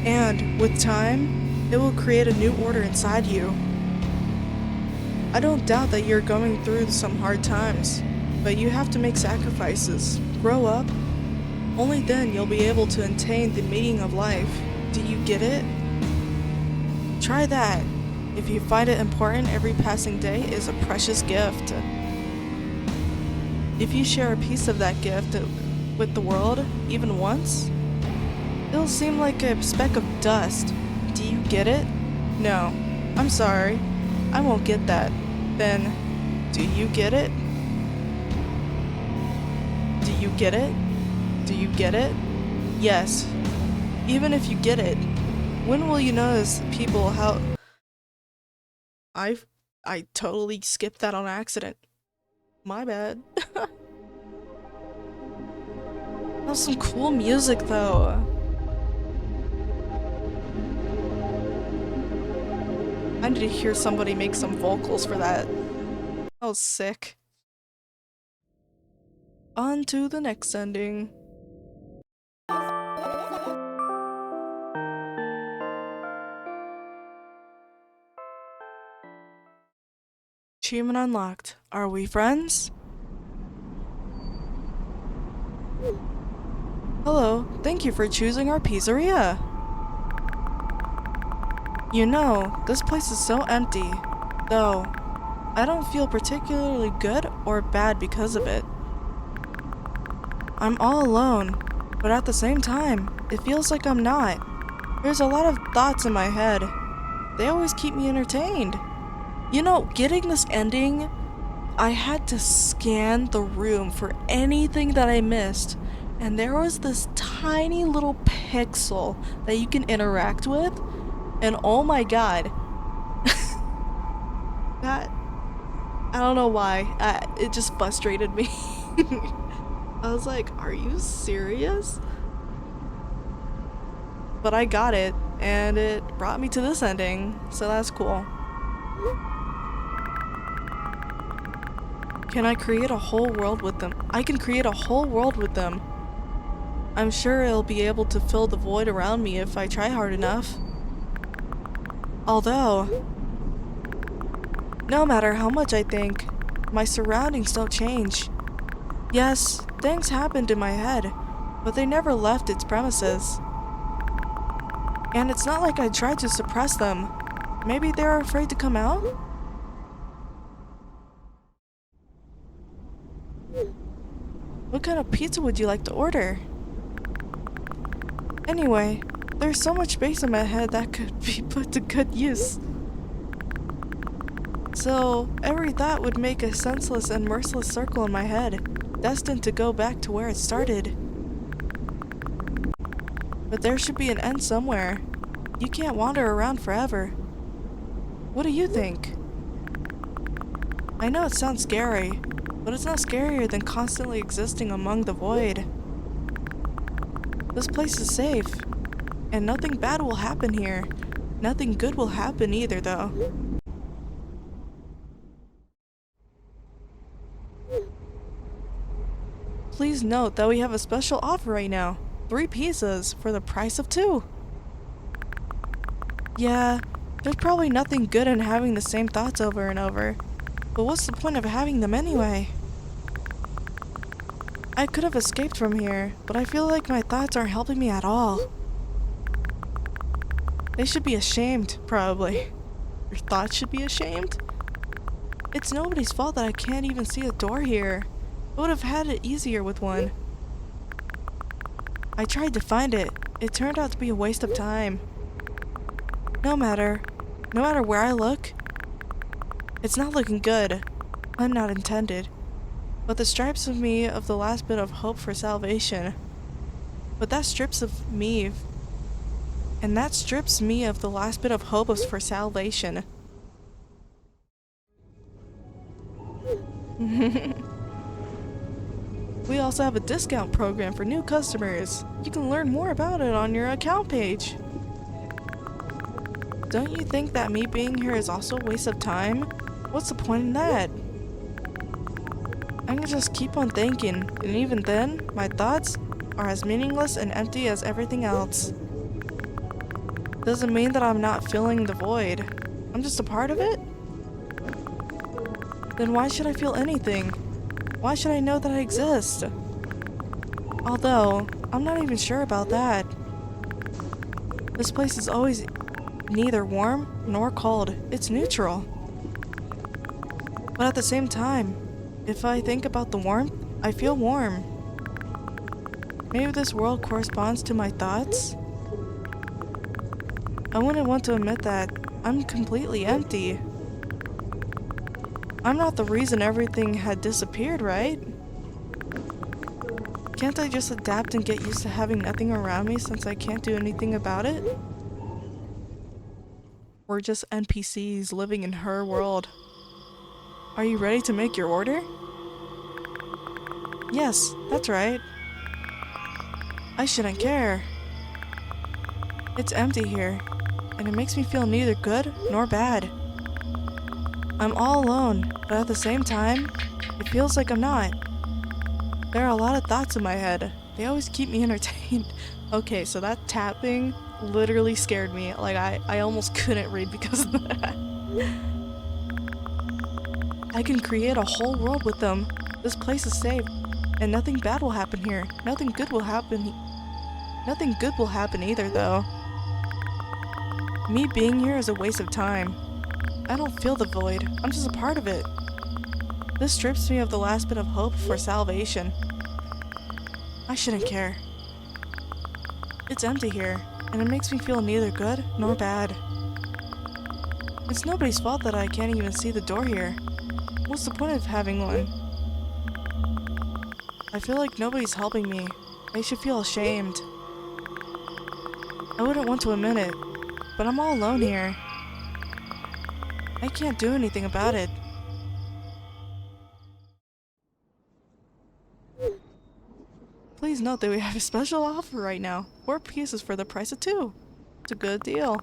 And with time, it will create a new order inside you. I don't doubt that you're going through some hard times, but you have to make sacrifices, grow up. Only then you'll be able to attain the meaning of life. Do you get it? Try that. If you find it important, every passing day is a precious gift. If you share a piece of that gift with the world, even once, It'll seem like a speck of dust. Do you get it? No. I'm sorry. I won't get that. Then, do you get it? Do you get it? Do you get it? Yes. Even if you get it, when will you notice people how... I totally skipped that on accident. My bad. That was some cool music though. I need to hear somebody make some vocals for that. That was sick. On to the next ending. Achievement unlocked. Are we friends? Hello, thank you for choosing our pizzeria. You know, this place is so empty, though I don't feel particularly good or bad because of it. I'm all alone, but at the same time, it feels like I'm not. There's a lot of thoughts in my head. They always keep me entertained. You know, getting this ending, I had to scan the room for anything that I missed, and there was this tiny little pixel that you can interact with, and oh my god. That, I don't know why, it just frustrated me. I was like, are you serious? But I got it, and it brought me to this ending, so that's cool. Can I create a whole world with them? I can create a whole world with them. I'm sure it'll be able to fill the void around me if I try hard enough. Although, no matter how much I think, my surroundings don't change. Yes, things happened in my head, but they never left its premises. And it's not like I tried to suppress them. Maybe they're afraid to come out? What kind of pizza would you like to order? Anyway, there's so much space in my head that could be put to good use. So, every thought would make a senseless and merciless circle in my head, destined to go back to where it started. But there should be an end somewhere. You can't wander around forever. What do you think? I know it sounds scary, but it's not scarier than constantly existing among the void. This place is safe, and nothing bad will happen here. Nothing good will happen either, though. Please note that we have a special offer right now. 3 pizzas for the price of 2. Yeah, there's probably nothing good in having the same thoughts over and over. But what's the point of having them anyway? I could have escaped from here, but I feel like my thoughts aren't helping me at all. They should be ashamed, probably. Your thoughts should be ashamed? It's nobody's fault that I can't even see a door here. I would have had it easier with one. I tried to find it. It turned out to be a waste of time. No matter where I look, it's not looking good. I'm not intended. But that strips me of the last bit of hope for salvation. And that strips me of the last bit of hope for salvation. We also have a discount program for new customers. You can learn more about it on your account page. Don't you think that me being here is also a waste of time? What's the point in that? I can just keep on thinking, and even then, my thoughts are as meaningless and empty as everything else. Doesn't mean that I'm not filling the void. I'm just a part of it? Then why should I feel anything? Why should I know that I exist? Although, I'm not even sure about that. This place is always neither warm nor cold. It's neutral. But at the same time, if I think about the warmth, I feel warm. Maybe this world corresponds to my thoughts? I wouldn't want to admit that I'm completely empty. I'm not the reason everything had disappeared, right? Can't I just adapt and get used to having nothing around me since I can't do anything about it? We're just NPCs living in her world. Are you ready to make your order? Yes, that's right. I shouldn't care. It's empty here, and it makes me feel neither good nor bad. I'm all alone, but at the same time, it feels like I'm not. There are a lot of thoughts in my head. They always keep me entertained. Okay, so that tapping literally scared me. Like, I almost couldn't read because of that. I can create a whole world with them. This place is safe, and nothing bad will happen here. Nothing good will happen either, though. Me being here is a waste of time. I don't feel the void. I'm just a part of it. This strips me of the last bit of hope for salvation. I shouldn't care. It's empty here, and it makes me feel neither good nor bad. It's nobody's fault that I can't even see the door here. What's the point of having one? I feel like nobody's helping me. I should feel ashamed. I wouldn't want to admit it, but I'm all alone here. I can't do anything about it. Please note that we have a special offer right now. 4 pieces for the price of 2. It's a good deal.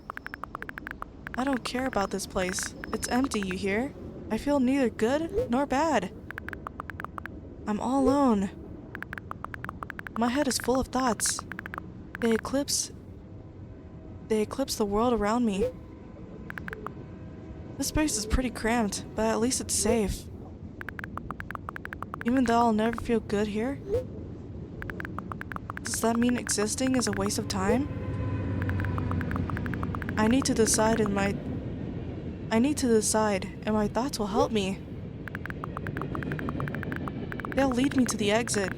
I don't care about this place. It's empty, you hear? I feel neither good nor bad. I'm all alone. My head is full of thoughts. They eclipse the world around me. This space is pretty cramped, but at least it's safe. Even though I'll never feel good here, does that mean existing is a waste of time? I need to decide and my thoughts will help me. They'll lead me to the exit,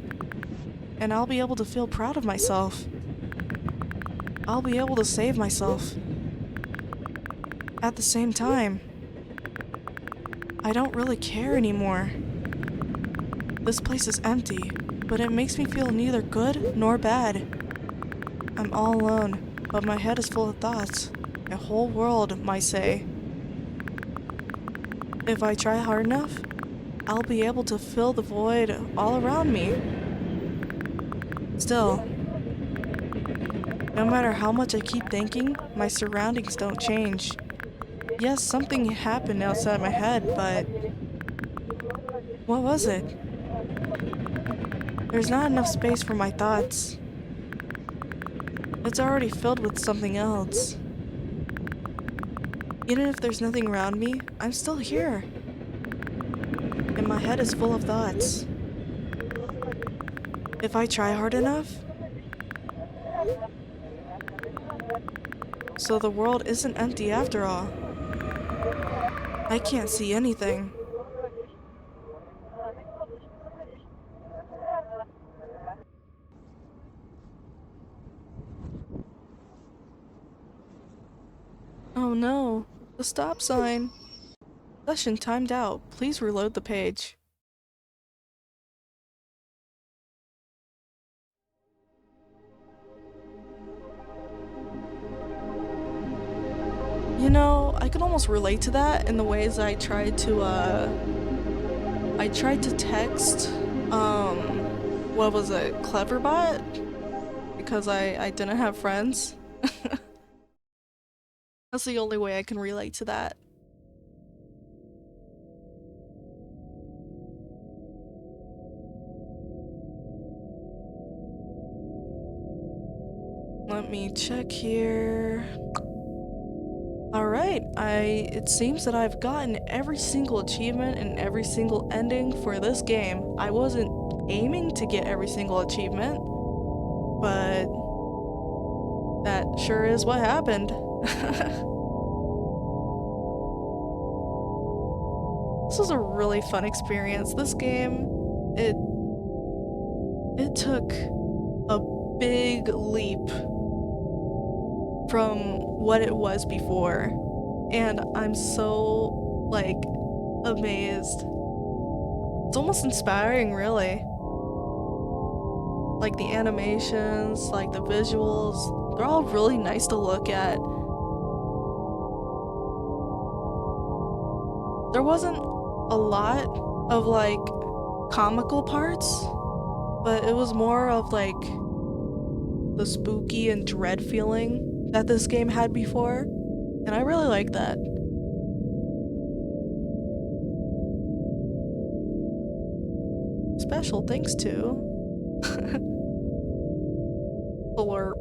and I'll be able to feel proud of myself. I'll be able to save myself. At the same time, I don't really care anymore. This place is empty, but it makes me feel neither good nor bad. I'm all alone, but my head is full of thoughts. A whole world, might say. If I try hard enough, I'll be able to fill the void all around me. Still, no matter how much I keep thinking, my surroundings don't change. Yes, something happened outside my head, but what was it? There's not enough space for my thoughts. It's already filled with something else. Even if there's nothing around me, I'm still here. And my head is full of thoughts. If I try hard enough, so the world isn't empty after all. I can't see anything. Oh no, the stop sign. Session timed out. Please reload the page. You know, I can almost relate to that in the ways I tried to text, what was it, Cleverbot? Because I didn't have friends. That's the only way I can relate to that. Let me check here. Alright, it seems that I've gotten every single achievement and every single ending for this game. I wasn't aiming to get every single achievement, but that sure is what happened. This was a really fun experience. This game, it took a big leap from what it was before. And I'm so, like, amazed. It's almost inspiring, really. Like the animations, like the visuals, they're all really nice to look at. There wasn't a lot of like comical parts, but it was more of like the spooky and dread feeling that this game had before, and I really like that. Special thanks to Blurp.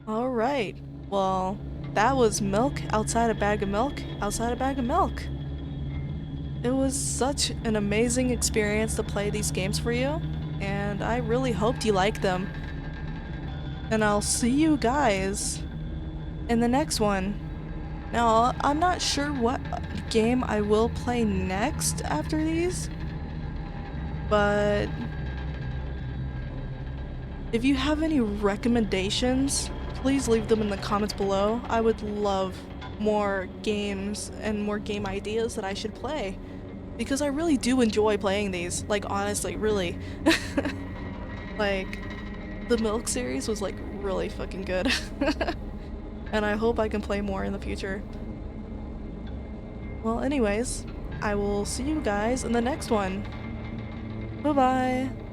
Alright, well, that was Milk outside a bag of milk, outside a bag of milk. It was such an amazing experience to play these games for you, and I really hoped you liked them. And I'll see you guys in the next one. Now, I'm not sure what game I will play next after these, but if you have any recommendations, please leave them in the comments below. I would love more games and more game ideas that I should play, because I really do enjoy playing these, like honestly, really. Like, the Milk series was like really fucking good. And I hope I can play more in the future. Well, anyways, I will see you guys in the next one. Bye-bye!